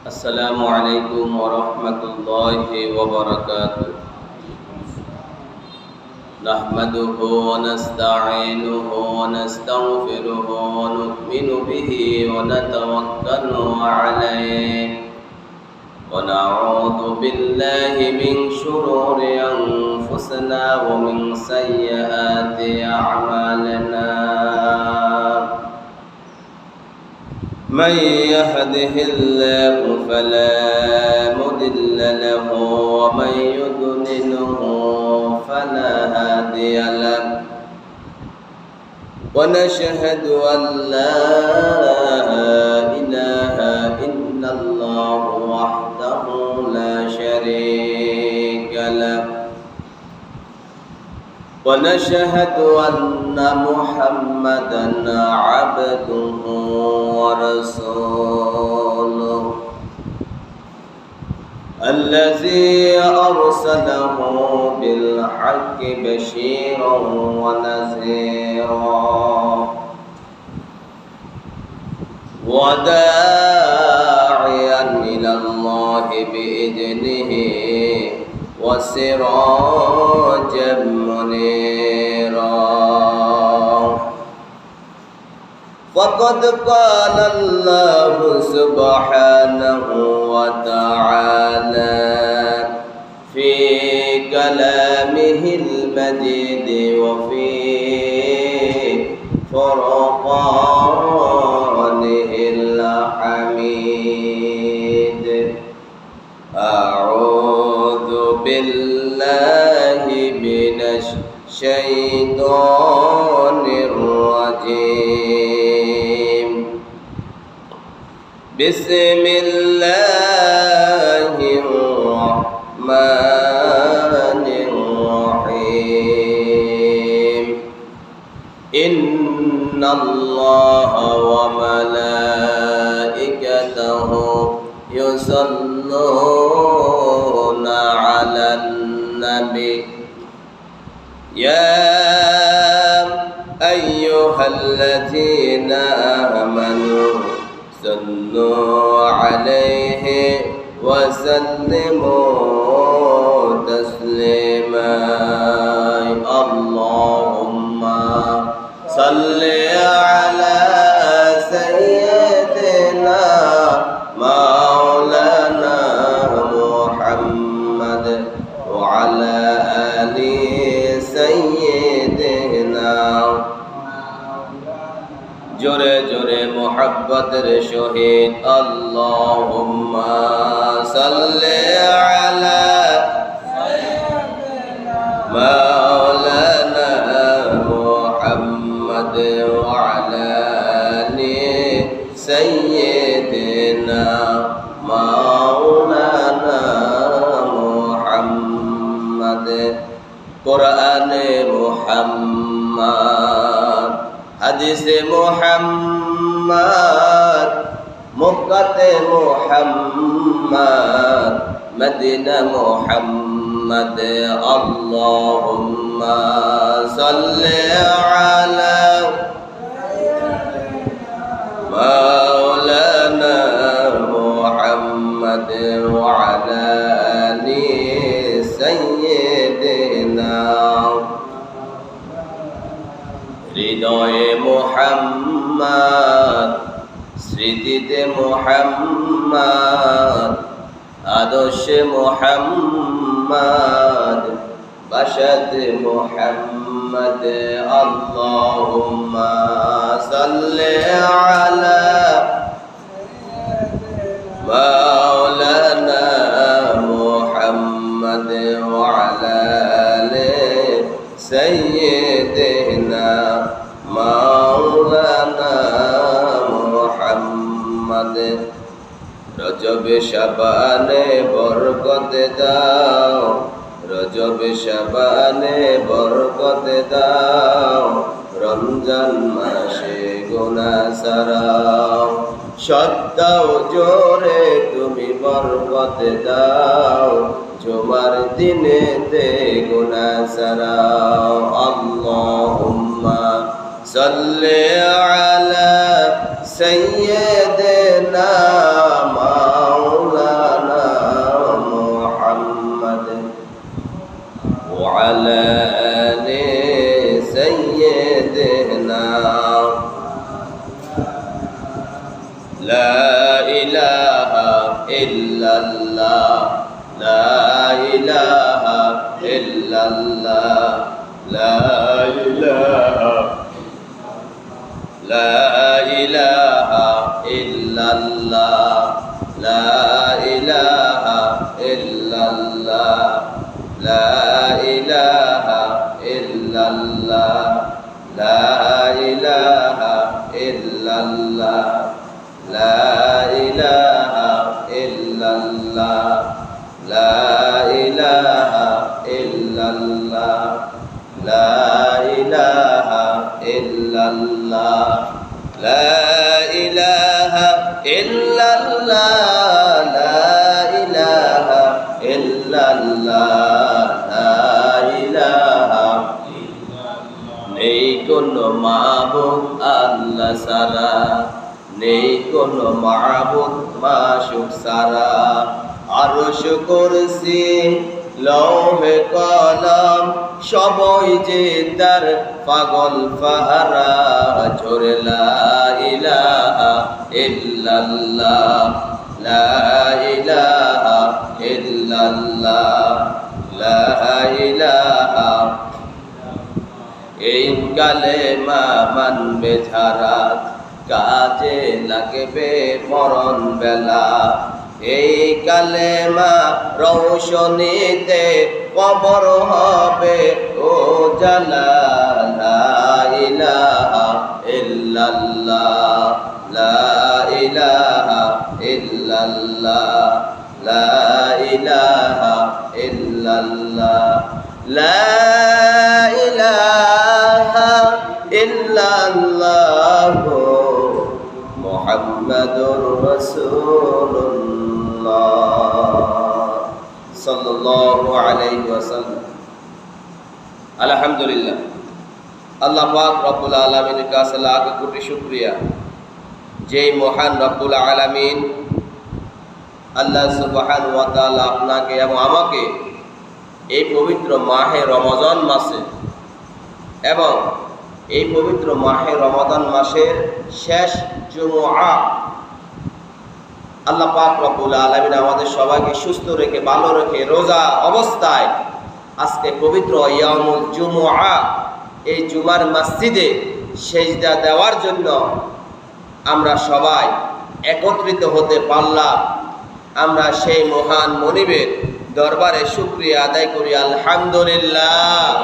السلام عليكم ورحمة الله وبركاته. نحمده ونستعينه ونستغفره ونؤمن به ونتوكل عليه ونعوذ بالله من شرور أنفسنا ومن سيئات أعمالنا. من يهده الله فلا مضل له ومن يضلله فلا هادي له ونشهد أن لا إله إلا الله وحده لا شريك له ونشهد أن محمدا عبده ورسوله الذي أرسله بالحق بشيرا ونذيرا وداعيا إلى الله بإذنه وسراجا منيرا. فقد قال الله سبحانه وتعالى في كلامه المجيد وفي فرقانه الحميد. أعوذ بالله من الشيطان الرجيم. بسم الله الرحمن الرحيم. إن الله وملائكته يصلون على النبي يا أيها الذين آمنوا صلوا عليه وسلموا تسليما. اللهم صل على سيدنا مولانا محمد وعلى آل سيدنا. জোরে জোরে মোহাব্বতের সহিত আল্লাহুম্মা সাল্লি আলা মাওলানা মুহাম্মদ ওয়া আলা আলি সাইয়্যিদিনা মাওলানা মুহাম্মদ। কোরআনে মুহাম্মদ, হাদিসে মুহাম্মদ, মক্কাতে মুহাম্মদ, মদিনা মুহাম্মদ। আল্লাহুম্মা সাল্লি আলা মাওলানা মুহাম্মদ ওয়া আলা আলি সাইয়্যিদিনা। হৃদয়ে মুহাম্মদ, স্মৃতিতে মুহাম্মদ, আদর্শে মুহাম্মদ, বাসাতে মুহাম্মদ। আল্লাহুম্মা সাল্লি আলা মাওলানা মুহাম্মদ ওয়া আলা আলি সাইয়্যিদিনা মাওলানা মুহাম্মদ। রজবে শাবানে বরকত দাও, রজবে শাবানে বরকত দাও, রমজান মাসে গুনাহ সারাও। সদ্দাও জোরে তুমি বরকত দাও, জুমার দিনেতে গুনাহ সারাও। আল্লাহুম্মা সাল্লি আলা سيدنا مولانا سيدنا لا إله إلا الله لا إله إلا الله لا إله لا إله إلا الله لا إله إلا الله لا إله إلا الله لا إله إلا الله لا إله إلا الله لا إله إلا الله لا إله إلا الله لا إله إلا الله لا إله إلا الله لا إله নেই কোনো মাবুদ আল্লাহ ছাড়া নেই কোনো মাবুদ মাশুক ছাড়া আরশ কুরসি লৌহে কলম সবই যে তার পাগল পাহারা ঝরে লা ইলাহা ইল্লাল্লাহ লা ইলাহা ইল্লাল্লাহ লা ইলাহা এই কালেমা মানবে যারা কাজে লাগবে মরণ বেলা এই কালেমা রৌশনীতে কবর হবে ও জালা লা ইলাহা ইল্লাল্লাহ লা ইলাহা ইল্লাল্লাহ লা ইলাহা ইল্লাল্লাহ লা ইলাহা ইল্লাল্লাহ মুহাম্মাদুর রাসূলুল্লাহ সাল্লাল্লাহু আলাইহি ওয়াসাল্লাম। আলহামদুলিল্লাহ, আল্লাহ পাক রব্বুল আলামিনের কাছে লাখ কোটি শুকরিয়া, যেই মহান রব্বুল আলামিন আল্লাহ সুবহানাহু ওয়া তাআলা আপনাকে এবং আমাকে এই পবিত্র মাহে রমজান মাসে এবং এই পবিত্র মাহে রমাদান মাসের শেষ জুমআ আল্লাহ পাক রব্বুল আলামিন আমাদের সবাইকে সুস্থ রেখে ভালো রেখে রোজা অবস্থায় আজকে পবিত্র ইয়ামুল জুমআ এই জুমার মসজিদে সেজদা দেওয়ার জন্য আমরা সবাই একত্রিত হতে পারলাম। আমরা সেই মহান মনিবের দরবারে শুকরিয়া আদায় করি আলহামদুলিল্লাহ।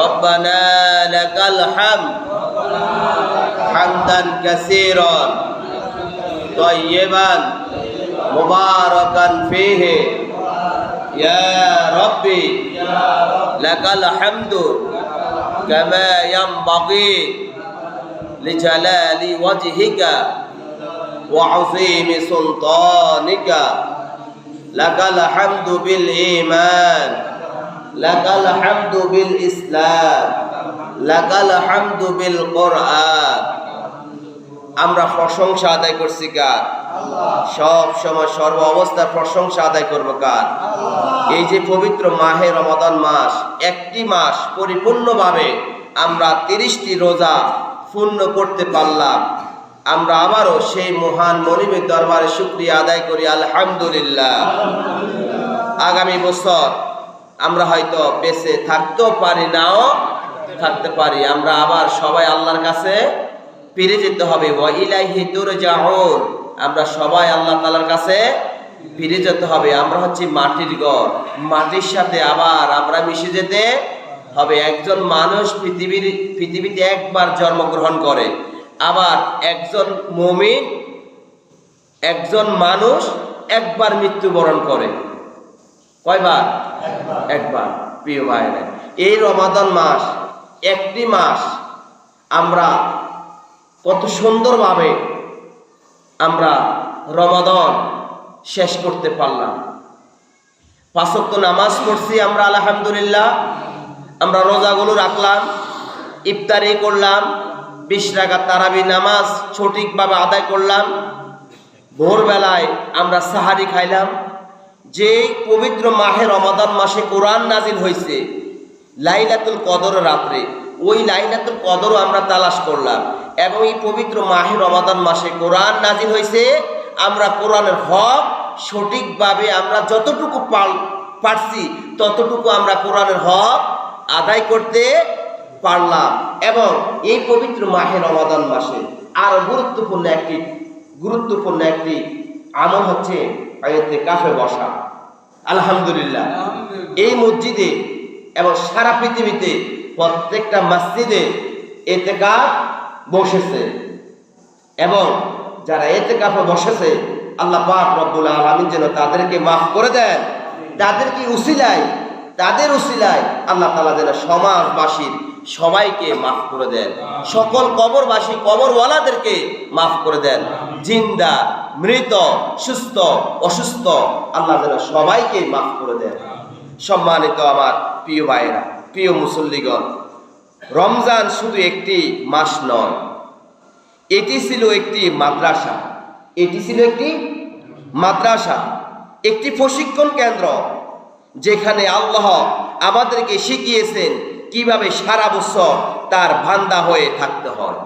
রব্বানা লাকাল হামদ হামদান কাসীরান তাইয়িবান মুবারাকান ফীহি ইয়া রাব্বি লাকাল হামদু কামা ইয়ানবাগি লিজালালি ওয়াজহিকা ওয়া আযীমি সুলতানিকা লাকাল হামদু বিল ঈমান লাকাল হামদু বিল ইসলাম লাকাল হামদু বিল কোরআন। আমরা প্রশংসা আদায় করছি কার? সব সময় সর্ব অবস্থায় প্রশংসা আদায় করব কার? এই যে পবিত্র মাহে রমাদান মাস, একটি মাস পরিপূর্ণভাবে আমরা 30টি রোজা পূর্ণ করতে পারলাম। আমরা আবারও সেই মহান মনিবের দরবারে শুকরিয়া আদায় করি আলহামদুলিল্লাহ। আগামী বছর আমরা হয়তো বেঁচে থাকতেও পারি, নাও থাকতে পারি। আমরা আবার সবাই আল্লাহর কাছে ফিরে যেতে হবে। ওয়া ইলাইহি তুরজাউন, আমরা সবাই আল্লাহ তাআলার কাছে ফিরে যেতে হবে। আমরা হচ্ছে মাটির ঘর, মাটির সাথে আবার আমরা মিশে যেতে হবে। একজন মানুষ পৃথিবীতে একবার জন্মগ্রহণ করে, আবার একজন মুমিন একজন মানুষ একবার মৃত্যুবরণ করে। কয়বার? একবার। প্রিয় ভাইরা, এই রমাদান মাস, একটি মাস আমরা কত সুন্দরভাবে আমরা রমাদান শেষ করতে পারলাম। 5 ওয়াক্ত নামাজ পড়ছি আমরা আলহামদুলিল্লাহ। আমরা রোজাগুলো রাখলাম, ইফতারি করলাম, 20 রাকাত তারাবি নামাজ সঠিকভাবে আদায় করলাম। ভোরবেলায় আমরা সাহারি খাইলাম। যে পবিত্র মাহে রমাদান মাসে কোরআন নাজিল হয়েছে লাইলাতুল কদর রাত্রে, ওই লাইলাতুল কদরও আমরা তালাশ করলাম। এবং এই পবিত্র মাহে রমাদান মাসে কোরআন নাজিল হয়েছে, আমরা কোরআনের হক সঠিকভাবে আমরা যতটুকু পারছি ততটুকু আমরা কোরআনের হক আদায় করতে পারলাম। এবং এই পবিত্র মাহে রমাদান মাসে আরো গুরুত্বপূর্ণ একটি আমল হচ্ছে ইতিকাফে বসা। আলহামদুলিল্লাহ, এই মসজিদে এবং সারা পৃথিবীতে প্রত্যেকটা মসজিদে ইতিকাফ বসেছে। এবং যারা ইতিকাফে বসেছে আল্লাহ পাক রব্বুল আলামিন যেন তাদেরকে মাফ করে দেন, তাদের উসিলায় আল্লাহ তাআলা যেন সমাজবাসীর সবাইকে মাফ করে দেন, সকল কবরবাসী কবরওয়ালাদেরকে মাফ করে দেন, জিন্দা মৃত সুস্থ অসুস্থ আল্লাহ যেন সবাইকে মাফ করে দেন। সম্মানিত আমার প্রিয় ভাইরা, প্রিয় মুসল্লিগণ, রমজান শুধু একটি মাস নয়, এটি ছিল একটি মাদ্রাসা, একটি প্রশিক্ষণ কেন্দ্র, যেখানে আল্লাহ আমাদেরকে শিখিয়েছেন কিভাবে সারা বছর তার বান্দা হয়ে থাকতে হয়।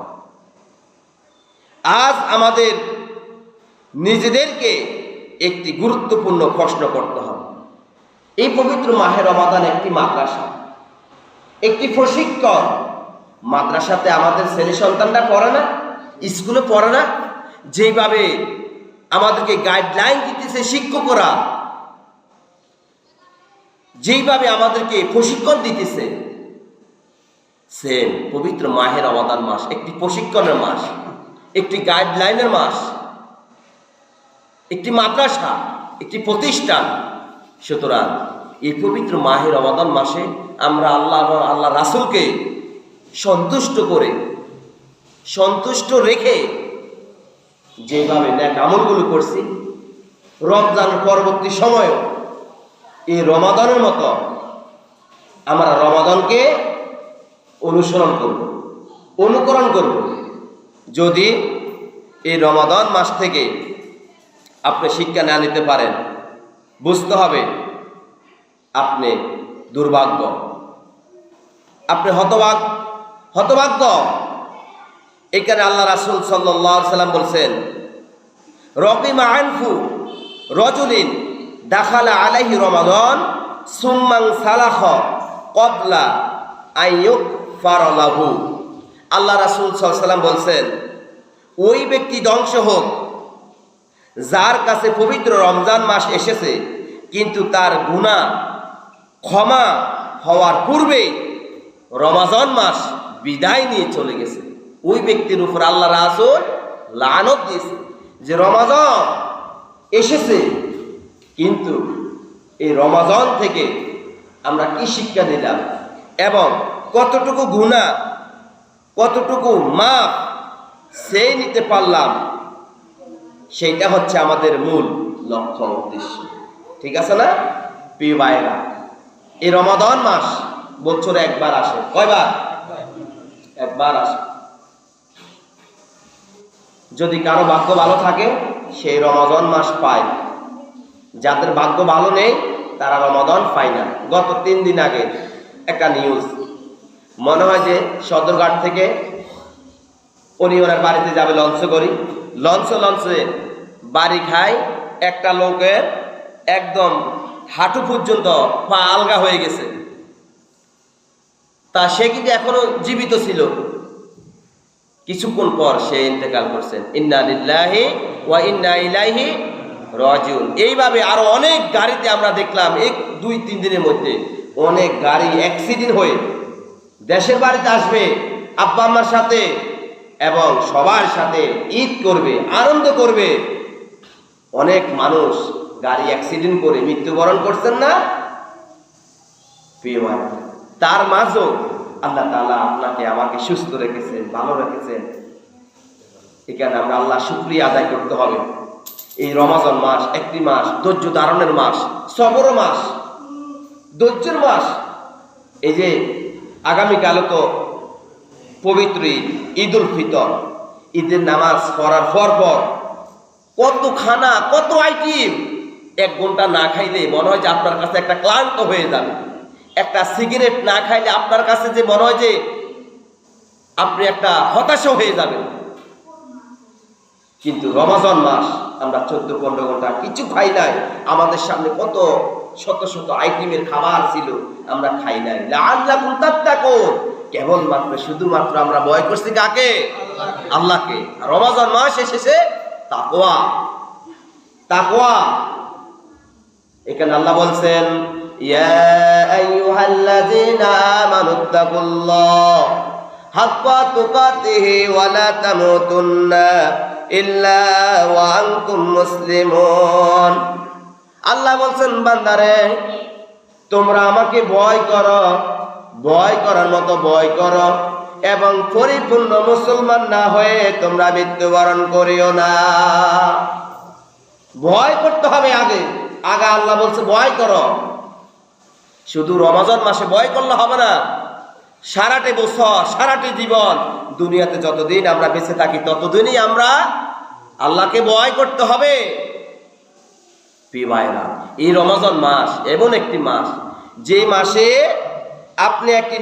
আজ আমাদের নিজেদেরকে একটি গুরুত্বপূর্ণ প্রশ্ন করতে হবে। এই পবিত্র মাহে রমাদান একটি মাদ্রাসা, একটি প্রশিক্ষণ। মাদ্রাসাতে আমাদের ছেলে সন্তানরা পড়ে না, স্কুলে পড়ে না, যেভাবে আমাদেরকে গাইডলাইন দিতেছে শিক্ষকরা, যেইভাবে আমাদেরকে প্রশিক্ষণ দিতেছে, সেম পবিত্র মাহে রমাদান মাস একটি প্রশিক্ষণের মাস, একটি গাইডলাইনের মাস, একটি মাদ্রাসা, একটি প্রতিষ্ঠান। সুতরাং এই পবিত্র মাহে রমাদান মাসে আমরা আল্লাহ রাসূলকে সন্তুষ্ট রেখে যেভাবে নেক আমলগুলো করছি, রমজান পরবর্তী সময়ও এই রমাদানের মতো আমরা রমাদানকে অনুকরণ করব। যদি এই রমাদান মাস থেকে আপনি শিক্ষা না নিতে পারেন, বুঝতে হবে আপনি দুর্ভাগ্য, আপনি হতভাগ্য। এখানে আল্লাহ রাসূল সাল্লাল্লাহু আলাইহি সাল্লাম বলছেন, রকিমা আনফু রজুলিন দাখালা আলাইহি রমাদান সুম্মান সালাখ ক্বাবলা আইয়ুক ফারালাহু। আল্লাহ রাসূল সাল্লাল্লাহু আলাইহি সাল্লাম বলছেন, ওই ব্যক্তি ধ্বংস হোক যার কাছে পবিত্র রমজান মাস এসেছে কিন্তু তার গুনাহ ক্ষমা হওয়ার পূর্বেই রমজান মাস বিদায় নিয়ে চলে গেছে। ওই ব্যক্তির উপর আল্লাহ রাসূল লানত দিয়েছে যে রমজান এসেছে, কিন্তু এই রমজান থেকে আমরা কি শিক্ষা নিলাম এবং কতটুকু গুনাহ কতটুকু মাফ সেই নিতে পারলাম, সেইটা হচ্ছে আমাদের মূল লক্ষ্য উদ্দেশ্য। ঠিক আছে না প্রিয় ভাইরা? এই রমাদান মাস বছরে একবার আসে। কয়বার? একবার আসে। যদি কারো ভাগ্য ভালো থাকে সেই রমাদান মাস পায়, যাদের ভাগ্য ভালো নেই তারা রমাদান পায় না। গত 3 দিন আগে একটা নিউজ, মনে হয় যে সদরঘাট থেকে পরিবারের বাড়িতে যাবে লঞ্চ করি, লঞ্চে বাড়ি খায় একটা লোকের একদম হাঁটু পর্যন্ত পা আলগা হয়ে গেছে। তা সে কিন্তু এখনো জীবিত ছিল, কিছুক্ষণ পর সে ইন্তেকাল করছেন। ইন্না লিল্লাহি ওয়া ইন্না ইলাইহি রাজিউন। এইভাবে আরো অনেক গাড়িতে আমরা দেখলাম এই 2-3 দিনের মধ্যে অনেক গাড়ি অ্যাক্সিডেন্ট হয়ে দেশের বাড়িতে আসবে আব্বা আম্মার সাথে এবং সবার সাথে ঈদ করবে, আনন্দ করবে। অনেক মানুষ গাড়ি অ্যাক্সিডেন্ট করে মৃত্যুবরণ করছেন না প্রিয় ভাই? তার মাঝেও আল্লাহ তাআলা আপনাকে আমাকে সুস্থ রেখেছেন, ভালো রেখেছেন। এখানে আমরা আল্লাহ শুকরিয়া আদায় করতে হবে। এই রমাদান মাস একটি মাস ধৈর্য ধারণের মাস, সবরের মাস, ধৈর্যের মাস। এই যে আগামীকালও তো পবিত্র ঈদুল ফিতর, ঈদের নামাজ পড়ার পর কত খানা, কত আইটেম। 1 ঘন্টা না খাইলে মনে হয় যে আপনার কাছে একটা ক্লান্ত হয়ে যাবে। একটা সিগারেট না খাইলে আপনার কাছে যে মনে হয় যে আপনি একটা হতাশা হয়ে যাবেন। কিন্তু রমজান মাস আমরা 14-15 ঘন্টা কিছু খাই নাই, আমাদের সামনে কত শত শত আইটেমের খাবার ছিল, আমরা খাই নাই। লাআল্লাকুম তাত্তাকুন, কেবলমাত্র শুধুমাত্র আমরা ভয় করছি কাকে? আল্লাহকে। রমজান মাস এসেছে তাকওয়া, তাকওয়া। এখানে আল্লাহ বলছেন ইয়া আইয়ুহাল্লাযীনা আমানুত্তাকুল্লাহ হাক্কা তুকাতিহি ওয়া লা তামুতুন্না ইল্লা ওয়া আনতুম মুসলিমুন। আল্লাহ বলছেন বান্দারে তোমরা আমাকে ভয় করো, ভয় করার মতো ভয় করো, এবং পরিপূর্ণ মুসলমান না হয়ে তোমরা মৃত্যুবরণ করিও না। ভয় করতে হবে আগে, আগে আল্লাহ বলছে ভয় করো। শুধু রমজান মাসে ভয় করলে হবে না, সারাটি বছর সারাটি জীবন দুনিয়াতে যতদিন আমরা বেঁচে থাকি ততদিনই আমরা আল্লাহকে ভয় করতে হবে। প্রিয় ভাইরা, এই রমজান মাস এমন একটি মাস যে মাসে আপনি একটি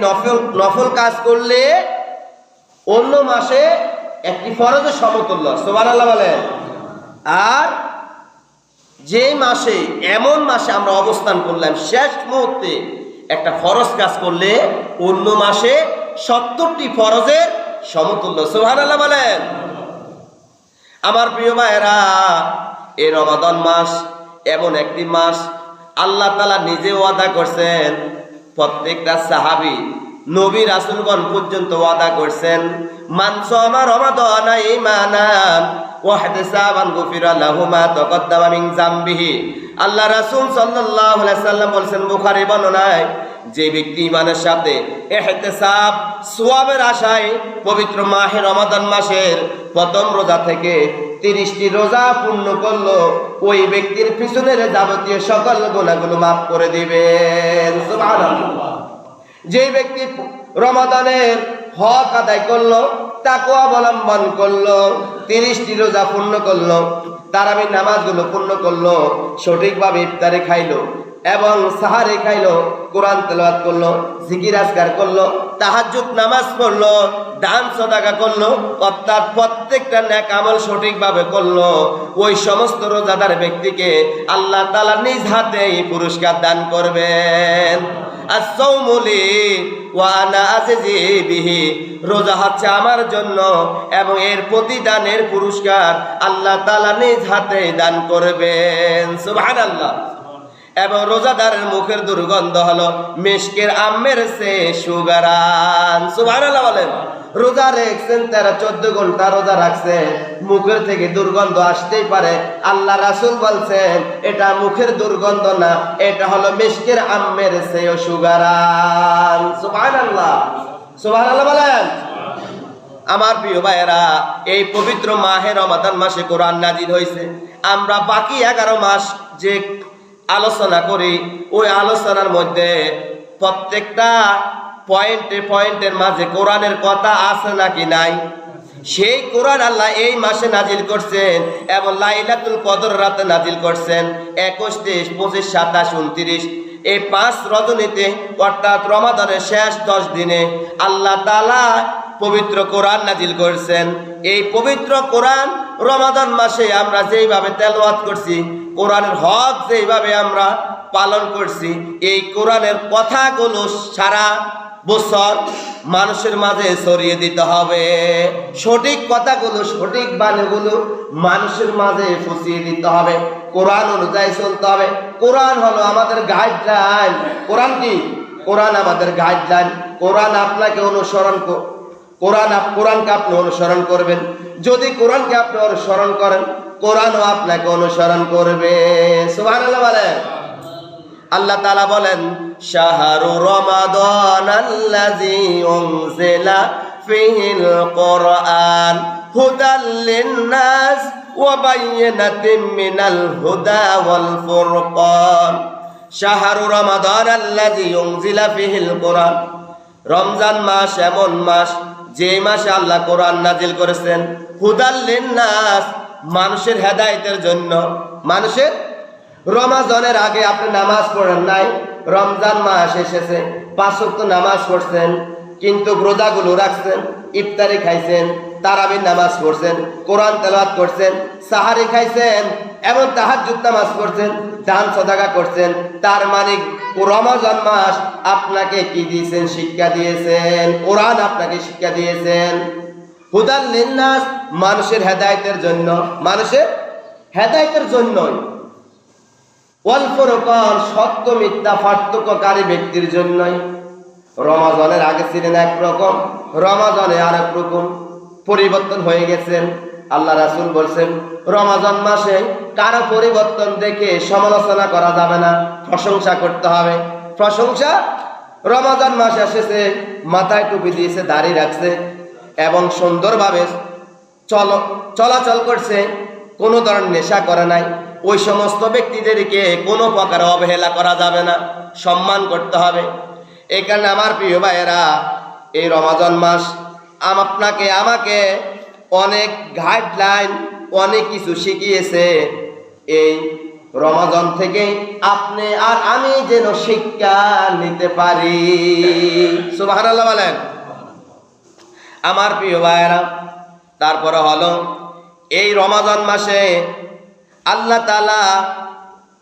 নফল কাজ করলে অন্য মাসে একটি ফরজের সমতুল্য, সুবহানাল্লাহ বলেন। আর যে মাসে, এমন মাসে আমরা অবস্থান করলাম শেষ মুহূর্তে একটা ফরজ কাজ করলে অন্য মাসে 70টি ফরজের সমতুল্য, সুবহানাল্লাহ বলেন। আমার প্রিয় ভাইরা, এই রমাদান মাস এমন একটি মাস আল্লাহ তাআলা নিজে ওয়াদা করছেন, প্রত্যেকটা সাহাবী নবী রাসূলগণ পর্যন্ত ওয়াদা করছেন, মান সামা রমাদানা ঈমানান ওয়া ইহতিসাবান গুফিরা লাহু মা তাকাদ্দামা মিন যামবিহি। আল্লাহ রাসূল সাল্লাল্লাহু আলাইহি সাল্লাম বলেছেন বুখারী বর্ণনায়, যে ব্যক্তি ঈমানের সাথে ইহতিসাব সওয়াবের আশায় পবিত্র মাহে রমাদান মাসের প্রথম রোজা থেকে 30টি রোজা পূর্ণ করলো, ওই ব্যক্তির পিছনের যাবতীয় সকল গুনাহগুলো মাফ করে দিবেন, সুবহানাল্লাহ। যে ব্যক্তি রমাদানের হক আদায় করলো, তাকওয়া অবলম্বন করলো, 30টি রোজা পূর্ণ করলো, তারাবির নামাজগুলো পূর্ণ করলো, সঠিকভাবে ইফতারে খাইলো এবং সাহারে খাইলো, কোরআন তেলাওয়াত করলো, জিকির আজকার করলো, তাহাজ্জুদ নামাজ পড়লো, দান সাদাকা করলো, অর্থাৎ প্রত্যেকটা নেক আমল সঠিকভাবে করলো, ওই সমস্ত রোজাদার ব্যক্তিকে আল্লাহ তাআলা নিজ হাতে এই পুরস্কার দান করবেন। as-sawmu li wa ana ajzi bihi, রোজা হচ্ছে আমার জন্য এবং এর প্রতিদানের পুরস্কার আল্লাহ তাআলা নিজ হাতে দান করবেন, সুবহানাল্লাহ। এবং রোজাদারের মুখের দুর্গন্ধ হলো মিশকের আমের চেয়ে সুগারান, সুবহানাল্লাহ বলেন। রোজা রেখেছেন 13-14 ঘন্টা রোজা রাখছে, মুখের থেকে দুর্গন্ধ আসতেই পারে, আল্লাহ রাসূল বলছেন এটা মুখের দুর্গন্ধ না, এটা হলো মিশকের আমের চেয়ে সুগারান, সুবহানাল্লাহ, সুবহানাল্লাহ বলেন। আমার প্রিয় ভাইয়েরা, এই পবিত্র মাহে রমাদান মাসে কোরআন নাজিল হয়েছে। আমরা বাকি 11 মাস যে আলোচনা করি, ওই আলোচনার মধ্যে প্রত্যেকটা পয়েন্টের মাঝে কোরআনের কথা আছে নাকি নাই, সেই কোরআন আল্লাহ এই মাসে নাজিল করছেন এবং লাইলাতুল কদর রাতে নাজিল করছেন। 21, 23, 25, 27, 29 এই 5 রজনীতে, অর্থাৎ রমাদানের শেষ 10 দিনে আল্লাহ তাআলা পবিত্র কোরআন নাজিল করেছেন। এই পবিত্র কোরআন রমাদান মাসে আমরা যেইভাবে তেলাওয়াত করছি, কোরআনের হক যেইভাবে আমরা পালন করছি, এই কোরআনের কথাগুলো সারা বছর মানুষের মাঝে ছড়িয়ে দিতে হবে। সঠিক কথাগুলো, সঠিক বাণীগুলো মানুষের মাঝে পৌঁছিয়ে দিতে হবে। কোরআন অনুযায়ী চলতে হবে। কোরআন হলো আমাদের গাইডলাইন। কোরআন কি? কোরআন আমাদের গাইডলাইন। কোরআন আপনাকে অনুসরণ কোরআনকে আপনি অনুসরণ করবেন। যদি কোরআনকে আপনি অনুসরণ করেন, কোরআনও আপনাকে অনুসরণ করবে, সুবহানাল্লাহ বলেন। আল্লাহ তাআলা বলেন, শাহরু রমাদানাল্লাযী উনজিলা ফীহিল কুরআন হুদাল লিন-নাস ওয়া বায়্যিনাতিম মিনাল হুদা ওয়াল ফুরকান। শাহরু রমাদানাল্লাযী উনজিলা ফীহিল কুরআন, রমজান মাস এমন মাস যে মাসে আল্লাহ কোরআন নাজিল করেছেন, হুদাল লিন-নাস, মানুষের হেদায়েতের জন্য। মানুষের, রমাজানের আগে আপনি নামাজ পড়েন নাই, রমজান মাস এসেছে 5 ওয়াক্ত নামাজ পড়ছেন, কিন্তু রোজাগুলো রাখছেন, ইফতারি খাইছেন, তারাবির নামাজ পড়ছেন, কোরআন তেলাওয়াত করছেন, সাহারি খাইছেন এবং তাহাজ্জুদ নামাজ পড়ছেন, দান সদাকা করছেন। তার মানে রমজান মাস আপনাকে কি দিয়েছেন? শিক্ষা দিয়েছেন। কোরআন আপনাকে শিক্ষা দিয়েছেন। হুদাল লিন্নাস, মানুষের হেদায়েতের জন্য, মানুষের হেদায়েতের জন্যই। ওয়াল ফুরকান, সত্য মিথ্যা পার্থক্যকারী ব্যক্তির জন্যই। রমজানের আগে ছিলেন একরকম, রমজানে আরেক রকম, পরিবর্তন হয়ে গেছেন। আল্লাহ রাসূল বলছেন রমজান মাসে কারো পরিবর্তন দেখে সমালোচনা করা যাবে না, প্রশংসা করতে হবে। প্রশংসা, রমজান মাস এসেছে, মাথায় টুপি দিয়েছে, দাড়ি রাখছে এবং সুন্দরভাবে চলাচল করছে, কোনো ধরনের নেশা করে নাই, ওই সমস্ত ব্যক্তিদেরকে কোনো প্রকার অবহেলা করা যাবে না, সম্মান করতে হবে। এই কারণে আমার প্রিয় ভাইয়েরা, এই রমজান মাস আপনাকে আমাকে অনেক গাইডলাইন, অনেক কিছু শিখিয়েছে। এই রমজান থেকে আপনি আর আমি যেন শিক্ষা নিতে পারি। সুবহানাল্লাহ বলেন। আমার প্রিয় ভাইয়েরা, তারপরে হলো এই রমজান মাসে আল্লাহ তাআলা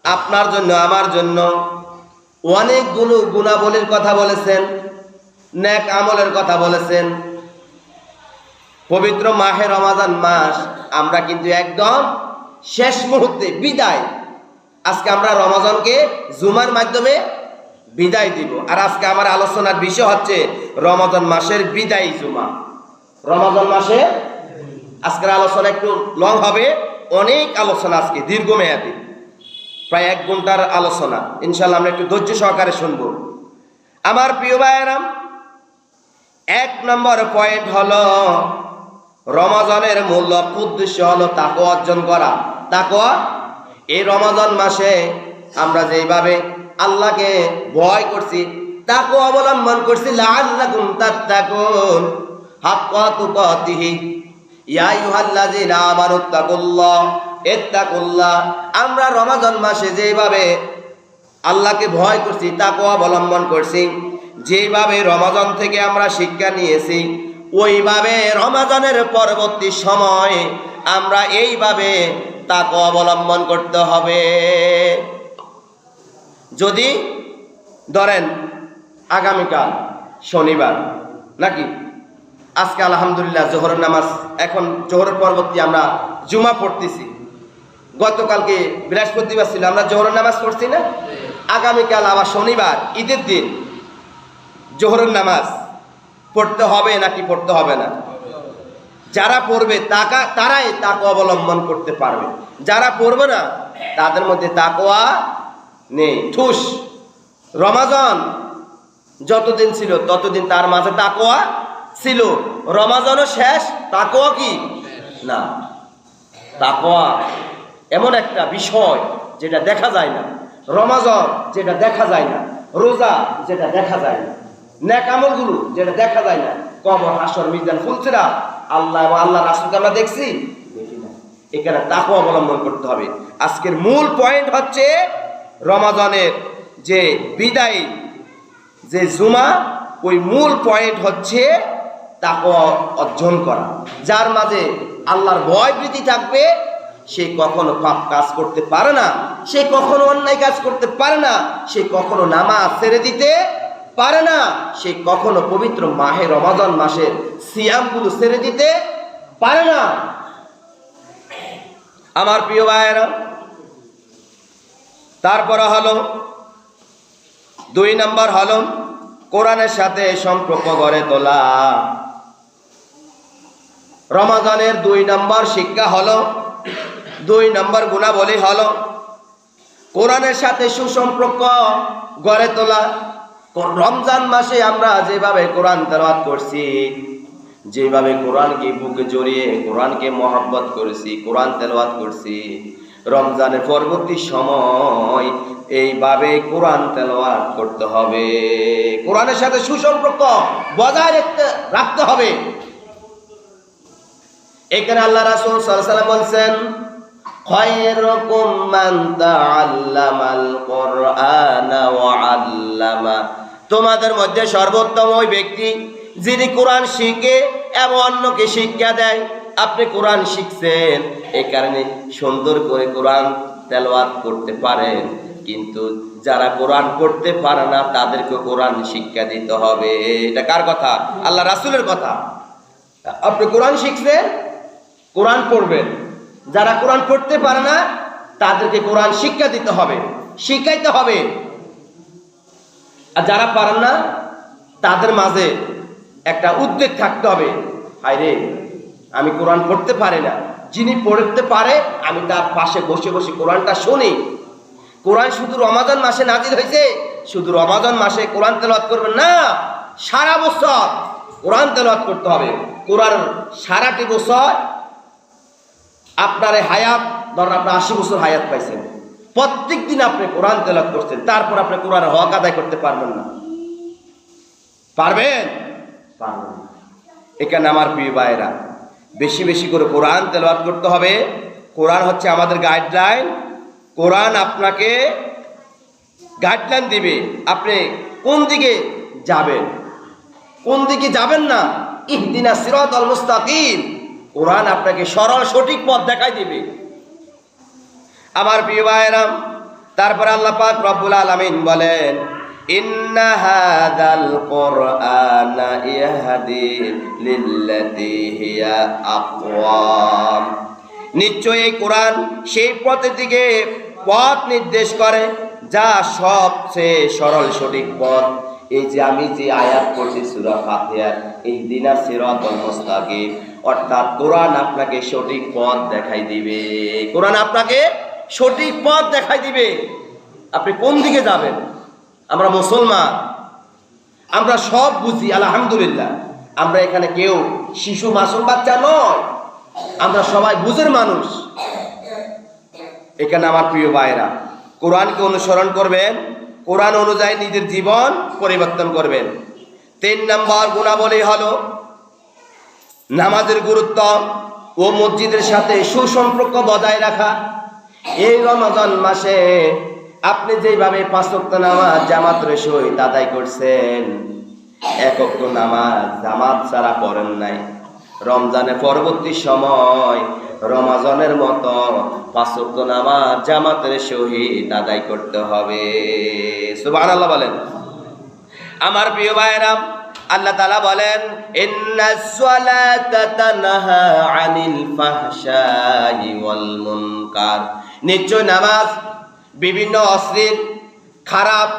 আপনার জন্য আমার জন্য অনেকগুলো গুণাবলীর কথা বলেছেন, নেক আমলের কথা বলেছেন। পবিত্র মাহে রমজান মাস আমরা কিন্তু একদম শেষ মুহূর্তে বিদায়। আজকে আমরা রমজানকে জুমার মাধ্যমে বিদায় দিব। আর আজকে আমার আলোচনার বিষয় হচ্ছে রমজান মাসের বিদায় জুমা। রমজান মাসে আজকের আলোচনা একটু লং হবে, অনেক আলোচনা আজকে, দীর্ঘমেয়াদী, প্রায় 1 ঘন্টার আলোচনা। ইনশাআল্লাহ আমরা একটু ধৈর্য সহকারে শুনব। আমার প্রিয় ভাইয়েরা, 1 নম্বর পয়েন্ট হলো রমজানের মূল উদ্দেশ্য হলো তাকওয়া অর্জন করা। তাকওয়া, এই রমজান মাসে আমরা যেইভাবে আল্লাহকে ভয় করছি, তাকওয়া অবলম্বন করছি, লাআল্লাকুম তাত্তাকুন হাক্কা তুকাতিহি ইয়া আইয়ুহাল্লাযীনা আমানুত্তাকুল্লাহ ইত্তাকুল্লাহ। আমরা রমজান মাসে যেভাবে আল্লাহকে ভয় করছি, তাকওয়া অবলম্বন করছি, যেভাবে রমজান থেকে আমরা শিক্ষা নিয়েছি, ওইভাবে রমজানের পরবর্তী সময় আমরা এইভাবে তাকওয়া অবলম্বন করতে হবে। যদি ধরেন আগামীকাল শনিবার, নাকি আজকে আলহামদুলিল্লাহ জোহরের নামাজ, এখন জোহরের পরবর্তী আমরা জুমা পড়তেছি, গতকালকে বৃহস্পতিবার ছিল, আমরা জোহরের নামাজ পড়ছি না? আগামীকাল আবার শনিবার, ঈদের দিন জোহরের নামাজ পড়তে হবে নাকি পড়তে হবে না? যারা পড়বে তারাই তাকওয়া অবলম্বন করতে পারবে, যারা পড়বে না তাদের মধ্যে তাকওয়া নেই, ঠুস। রমজান যতদিন ছিল ততদিন তার মাঝে তাকওয়া ছিল, রমজানও শেষ, তাকওয়া কি না। তাকওয়া এমন একটা বিষয় যেটা দেখা যায় না, রমজান যেটা দেখা যায় না, রোজা যেটা দেখা যায় না, নেক আমলগুলো যেটা দেখা যায় না, কবর, হাসর, মিজান, ফুলসিরাত, আল্লাহ এবং আল্লাহ রাসূলকে আমরা দেখছি, দেখি না। এখানে তাকওয়া অবলম্বন করতে হবে। আজকের মূল পয়েন্ট হচ্ছে রমজানের যে বিদায়, যে জুমা, ওই মূল পয়েন্ট হচ্ছে তাকওয়া অর্জন করা। যার মাঝে আল্লাহর ভয় ভীতি থাকবে, সে কখনো পাপ কাজ করতে পারে না, সে কখনো অন্যায় কাজ করতে পারে না, সে কখনো নামাজ ছেড়ে দিতে পারে না, সে কখনো পবিত্র মাহে রমজান মাসের সিয়ামগুলো ছেড়ে দিতে পারে না। আমার প্রিয় ভাইয়েরা, তারপরে হলো 2 নম্বর হলো কোরআনের সাথে সম্পর্ক গড়ে তোলা। রমজানের 2 নম্বর শিক্ষা হলো, 2 নম্বর গুণাবলী হলো কোরআনের সাথে সুসম্পর্ক গড়ে তোলা। রমজান মাসে আমরা যেভাবে কোরআন তেলাওয়াত করছি, যেভাবে কোরআনকে বুকে জড়িয়ে কোরআনকে মহব্বত করেছি, কোরআন তেলাওয়াত করছি, রমজানের পরবর্তী সময় এইভাবে কোরআন তেলাওয়াত করতে হবে। কোরআনের সাথে সুসম্পর্ক বজায় রাখতে হবে। এখানে আল্লাহ রাসূল সাল্লাল্লাহু আলাইহি ওয়াসাল্লাম বলেন, খায়রুকুম মান তাআল্লামাল কুরআনা ওয়া আল্লামা। তোমাদের মধ্যে সর্বোত্তম ওই ব্যক্তি যিনি কোরআন শিখে এবং অন্যকে শিক্ষা দেয়। আপনি কোরআন শিখছেন, এই কারণে সুন্দর করে কোরআন তেলাওয়াত করতে পারেন, কিন্তু যারা কোরআন পড়তে পারে না তাদেরকে কোরআন শিক্ষা দিতে হবে। এটা কার কথা? আল্লাহ রাসূলের কথা। আপনি কোরআন শিখছেন, কোরআন পড়বেন, যারা কোরআন পড়তে পারে না তাদেরকে কোরআন শিক্ষা দিতে হবে, শিখাইতে হবে। আর যারা পারেন না তাদের মাঝে একটা উদ্বেগ থাকতে হবে, হায়রে আমি কোরআন পড়তে পারি না, যিনি পড়তে পারে আমি তার পাশে বসে বসে কোরআনটা শুনি। কোরআন শুধু রমাদান মাসে নাজিল হয়েছে, শুধু রমাদান মাসে কোরআন তেলাওয়াত করবেন না, সারা বছর কোরআন তেলাওয়াত করতে হবে। কোরআন সারাটি বছর আপনার হায়াত, ধরেন আপনি 80 বছর হায়াত পাইছেন, প্রত্যেক দিন আপনি কোরআন তেলাওয়াত করছেন, তারপর আপনি কোরআনের হক আদায় করতে পারবেন না। পারবেন? পারবেন না। এখানে আমার প্রিয় ভাইরা, বেশি বেশি করে কোরআন তেলাওয়াত করতে হবে। কোরআন হচ্ছে আমাদের গাইডলাইন। কোরআন আপনাকে গাইডলাইন দিবে আপনি কোন দিকে যাবেন, কোন দিকে যাবেন না। ইহদিনাস সিরাতাল মুস্তাকিম, কোরআন আপনাকে সরল সঠিক পথ দেখাই দিবে। আমার প্রিয় ভাইরা, তারপরে আল্লাহ পাক রব্বুল আলামিন বলেন, ইন্না হাযাল কুরআনা ইয়াহদি লিল্লাতী হিয়া আকওয়াম, নিশ্চয়ই এই কোরআন সেই পথের দিকে পথ নির্দেশ করে যা সবচেয়ে সরল সঠিক পথ। এই যে আমি যে আয়াত পড়ছি সূরা ফাতিহার, ইহদিনাস সিরাতাল মুস্তাকিম, অর্থাৎ কোরআন আপনাকে সঠিক পথ দেখাই দিবে। কোরআন আপনাকে সঠিক পথ দেখাই দিবে, আপনি কোন দিকে যাবেন। আমরা মুসলমান, আমরা সব বুঝি, আলহামদুলিল্লাহ। আমরা এখানে কেউ শিশু মাসুম বাচ্চা নয়, আমরা সবাই বুঝের মানুষ। এখানে আমার প্রিয় ভাইরা, কোরআনকে অনুসরণ করবেন, কোরআন অনুযায়ী নিজের জীবন পরিবর্তন করবেন। 3 নম্বর গুণাবলী হলো নামাজের গুরুত্ব ও মসজিদের সাথে সুসম্পর্ক বজায় রাখা। এই রমজান মাসে আপনি যেভাবে 5 ওয়াক্ত নামাজ জামাতের সহিত আদায় করছেন, 1 ওয়াক্ত নামাজ জামাত ছাড়া পড়েন নাই, রমজানের পরবর্তী সময় রমজানের মতো 5 ওয়াক্ত নামাজ জামাতের সহিত আদায় করতে হবে। সুবহানাল্লাহ বলেন। আমার প্রিয় ভাইরা, আল্লাহ তাআলা বলেন, ইন্নাস সালাতা তানহা আনিল ফাহশাই ওয়াল মুনকার, নিশ্চয় নামাজ বিভিন্ন অশ্লীল খারাপ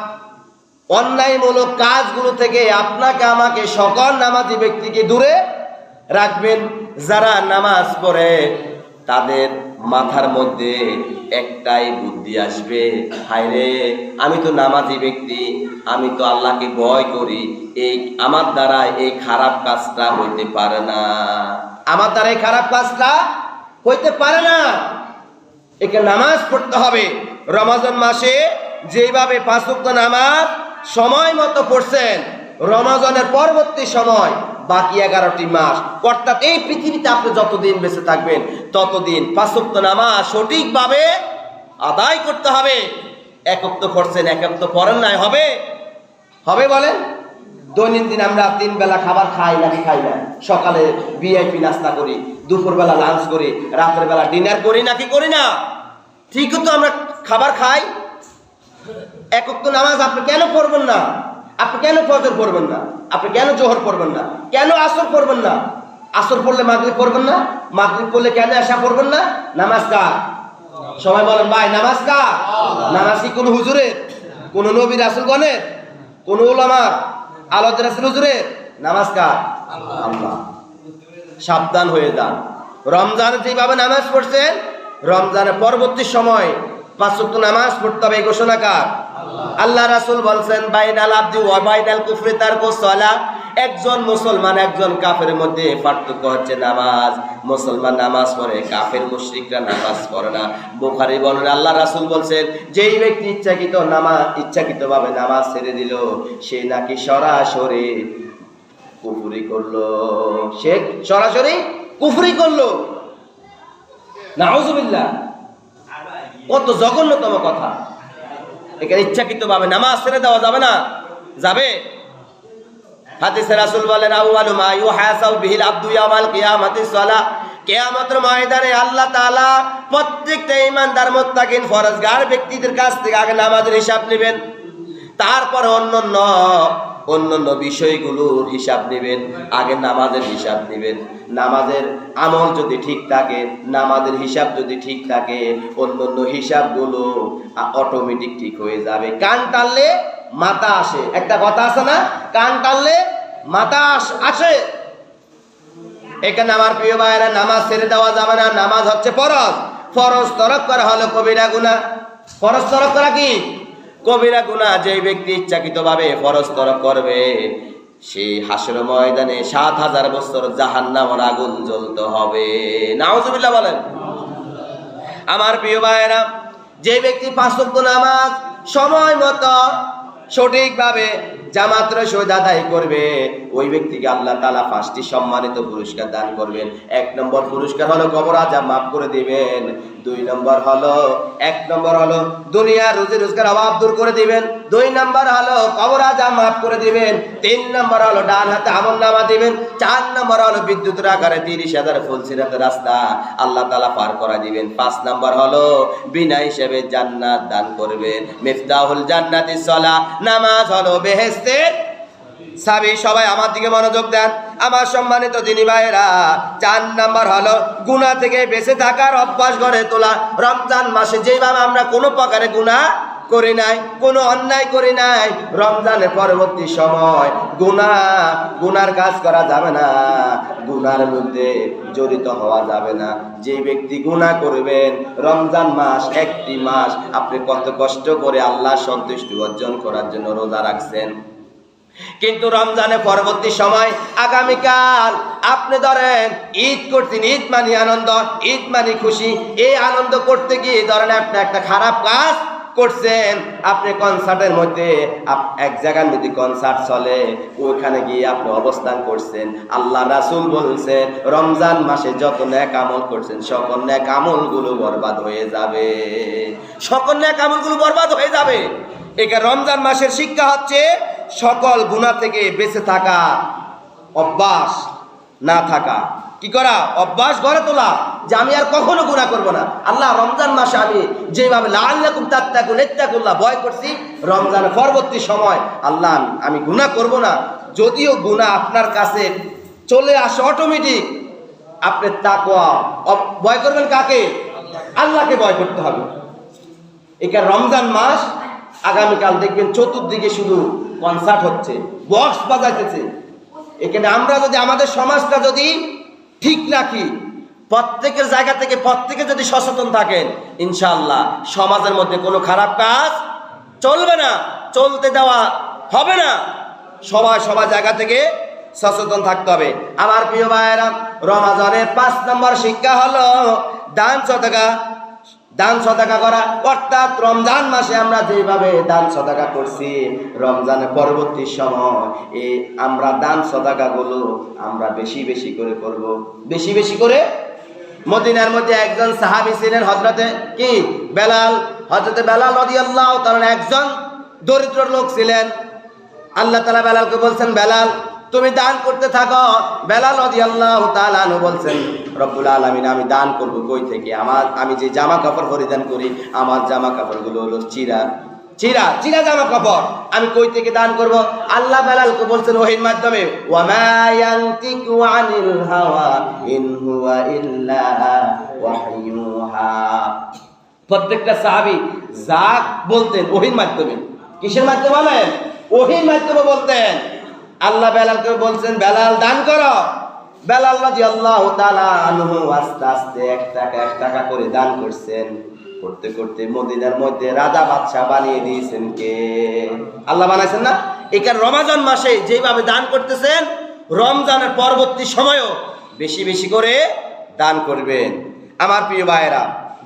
অন্যায়মূলক কাজগুলো থেকে আপনাকে আমাকে সকল নামাজি ব্যক্তিকে দূরে রাখবেন। যারা নামাজ পড়ে তাদের মাথার মধ্যে একটাই বুদ্ধি আসবে, হায়রে আমি তো নামাজি ব্যক্তি, আমি তো আল্লাহকে ভয় করি, এই আমার দ্বারা এই খারাপ কাজটা হইতে পারে না, আমার দ্বারা এই খারাপ কাজটা হইতে পারে না। একে নামাজ পড়তে হবে। রমজান মাসে যেভাবে 5 ওয়াক্ত নামাজ সময় মতো পড়ছেন, রমজানের পরবর্তী সময় বাকি 11টি মাস, অর্থাৎ এই পৃথিবীতে আপনি যতদিন বেঁচে থাকবেন ততদিন 5 ওয়াক্ত নামাজ সঠিকভাবে আদায় করতে হবে। 1 ওয়াক্ত পড়ছেন, 1 ওয়াক্ত পড়েন নাই, হবে? হবে বলেন? দৈনন্দিন আমরা 3 বেলা খাবার খাই নাকি খাই না? সকালে ভিআইপি নাস্তা করি, দুপুরবেলা লাঞ্চ করি, রাতের বেলা ডিনার করি নাকি করি না? ঠিকই তো আমরা খাবার খাই। 1 ওয়াক্ত নামাজ আপনি কেন পড়বেন না? আপনি কেন ফজর পড়বেন না? আপনি কেন জোহর পড়বেন না? কেন আসর পড়বেন না? আসর পড়লে মাগরিব পড়বেন না? মাগরিব পড়লে কেন এশা পড়বেন না? নামাজ কার? সবাই বলেন ভাই, নামাজ কার? নামাজ কি কোন হুজুরের, কোন নবী রাসূলগণের, কোন উলামার, আলাদা রাসূল হুজুরের? নামাজ কার? আল্লাহ। সাবধান হয়ে যান। রমজানে যেভাবে নামাজ পড়ছেন, রমজানের পরবর্তী সময় 5 ওয়াক্ত নামাজ পড়তে হবে, ঘোষণা কার? আল্লাহ রাসূল বলছেন, বাইনাল আবদি ওয়া বাইনাল কুফরি তারকুস সালাহ, একজন মুসলমান একজন কাফেরের মধ্যে পার্থক্য হচ্ছে নামাজ। মুসলমান নামাজ পড়ে, কাফের মুশরিকরা নামাজ পড়ে না। বুখারী বলেন, আল্লাহ রাসূল বলছেন, যেই ব্যক্তি ইচ্ছাকৃতভাবে নামাজ ছেড়ে দিল, সে নাকি সরাসরি কুফরি করলো, সে সরাসরি কুফরি করলো। নাউযুবিল্লাহ, কত জঘন্যতম কথা। এখানে ইচ্ছাকৃতভাবে নামাজ ছেড়ে দেওয়া যাবে না? যাবে? হাদিসে রাসূল বলেন আউয়ালু মা ইউহাসাবু বিহিল আবদু ইয়াউমাল কিয়ামাতিস সালাহ। কিয়ামতের ময়দানে আল্লাহ তাআলা প্রত্যেকটা ঈমানদার মুত্তাকিন ফরজগার ব্যক্তিদের কাছ থেকে আগে নামাজের হিসাব নেবেন, তারপর অন্যান্য বিষয়গুলোর হিসাব নেবেন, আগে নামাজের হিসাব নেবেন। নামাজের আমল যদি ঠিক থাকে, নামাজের হিসাব যদি ঠিক থাকে, অন্যান্য হিসাবগুলো অটোমেটিক ঠিক হয়ে যাবে। কান টানলে মাথা আসে, একটা কথা আছে না, কান টানলে মাথা আসে। এখানে আমার প্রিয় ভাইয়েরা, নামাজ ছেড়ে দেওয়া যাবে না। নামাজ হচ্ছে ফরজ, ফরজ তরক করা হলো কবিরা গুনাহ। ফরজ তরক করা কি? কবিরা গুনাহ। যে ব্যক্তি ইচ্ছাকৃতভাবে ফরজ তরক করবে, সেই হাসর ময়দানে ৭,০০০ বছর জাহান্নামের আগুন জ্বলতে হবে। নাউজুবিল্লাহ বলেন। আমার প্রিয় ভাইয়েরা, যে ব্যক্তি ৫ ওয়াক্ত নামাজ সময় মতো সঠিকভাবে জামাতের সহিত আদায় করবে, ওই ব্যক্তিকে আল্লাহ তাআলা ৫টি সম্মানিত পুরস্কার দান করবেন। ১ নম্বর পুরস্কার হলো কবর আযাব মাফ করে দিবেন। ২ নম্বর হলো, ১ নম্বর হলো দুনিয়ার রুজি রোজগার অভাব দূর করে দিবেন। ২ নম্বর হলো কবর আযাব মাফ করে দিবেন। ৩ নম্বর হলো ডান হাতে আমলনামা দিবেন। ৪ নম্বর হলো বিদ্যুতের আকারে ৩০,০০০ ফুলসিরাতের রাস্তা আল্লাহ তাআলা পার করা দিবেন। ৫ নম্বর হলো বিনা হিসাবে জান্নাত দান করবেন। মিফতাহুল জান্নাতিস সালাহ, নামাজ হলো বেহেশতের চাবি। সবাই আমার দিকে মনোযোগ দেন আমার সম্মানিত দিনী ভাইয়েরা। ৪ নাম্বার হলো গুনাহ থেকে বেঁচে থাকার অভ্যাস গড়ে তোলা। রমজান মাসে যেভাবে আমরা কোনো প্রকারে গুনাহ করি নাই, কোনো অন্যায় করি নাই, রমজানের পরবর্তী সময় গুনার কাজ করা যাবে না, গুনার মধ্যে জড়িত হওয়া যাবে না। যে ব্যক্তি গুনাহ করবেন, রমজান মাস একটি মাস আপনি কত কষ্ট করে আল্লাহর সন্তুষ্টি অর্জন করার জন্য রোজা রাখছেন, কিন্তু রমজানের পরবর্তী সময় আগামীকাল আপনি ধরেন ঈদ করছেন, ঈদ মানে আনন্দ, ঈদ মানে খুশি। এই আনন্দ করতে গিয়ে ধরেন আপনি একটা খারাপ কাজ করছেন। আপনি কনসার্টের মধ্যে, এক জায়গার মধ্যে কনসার্ট চলে, ওইখানে গিয়ে আপনি অবস্থান করছেন। আল্লাহ রাসূল বলছেন রমজান মাসে যত নেক আমল করছেন সকল নেক আমলগুলো বরবাদ হয়ে যাবে, সকল নেক আমলগুলো বরবাদ হয়ে যাবে। এখানে রমজান মাসের শিক্ষা হচ্ছে সকল গুনাহ থেকে বেঁচে থাকা, অভ্যাস না থাকা, কি করা? অভ্যাস গড়ে তোলা যে আমি আর কখনো গুনাহ করব না। আল্লাহ রমজান মাসে আমি যেভাবে লাআল্লাকুম তাত্তাকুন ইত্তাকুল্লাহ ভয় করছি, রমজানের পরবর্তী সময় আল্লাহ আমি গুনাহ করব না। যদিও গুনাহ আপনার কাছে চলে আসে অটোমেটিক, আপনি তাকওয়া ভয় করবেন কাকে? আল্লাহকে ভয় করতে হবে। এখানে রমজান মাস আগামীকাল দেখবেন চতুর্দিকে শুধু কনসার্ট হচ্ছে, বক্স বাজাইতেছে। এখানে আমরা যদি আমাদের সমাজটা যদি ঠিক রাখি, প্রত্যেকের জায়গা থেকে প্রত্যেকে যদি সচেতন থাকেন, ইনশাআল্লাহ সমাজের মধ্যে কোনো খারাপ কাজ চলবে না, চলতে দেওয়া হবে না। সবাই জায়গা থেকে সচেতন থাকতে হবে। আমার প্রিয় ভাইয়েরা, রমজানের ৫ নম্বর শিক্ষা হলো দান সদাকা করা। অর্থাৎ রমজান মাসে আমরা যেভাবে দান সদাকা করছি, রমজানের পরবর্তী সময় আমরা দান সদাকা গুলো আমরা বেশি বেশি করে করব, বেশি বেশি করে। মদিনার মধ্যে একজন সাহাবী ছিলেন হযরতে বেলাল রাদিয়াল্লাহু তাআলা, একজন দরিদ্র লোক ছিলেন। আল্লাহ তাআলা বেলালকে বলছেন, বেলাল তুমি দান করতে থাকো। বেলাল রাদিয়াল্লাহু তাআলা আনহু বলছেন, রব্বুল আলামিন আমি দান করব কই থেকে? আমি যে জামা কাপড় পরিধান করি, আমার জামা কাপড়গুলো হলো চিরা জামা কাপড়, আমি কই থেকে দান করব? আল্লাহ বেলালকে বলছেন ওহীর মাধ্যমে, ওয়া মা ইয়ানতিকু আনিল হাওয়া ইন হুয়া ইল্লা ওয়াহয়ুহা। প্রত্যেকটা সাহাবী যা বলতেন ওহীর মাধ্যমে। কিসের মাধ্যমে বলেন? ওহীর মাধ্যমে বলতেন। আল্লাহ বেলালকে বলছেন, বেলাল দান করো। বেলাল রাদিয়াল্লাহু তাআলা আনহু আস্তে আস্তে ১ টাকা করে দান করছেন। করতে করতে মদিনার মধ্যে রাজা বাদশা বানিয়ে দিয়েছেন কে? আল্লাহ বানাইছেন না? এখানে রমজান মাসে যেভাবে দান করতেছেন, রমজানের পরবর্তী সময়ও বেশি বেশি করে দান করবেন। আমার প্রিয় ভাইয়েরা,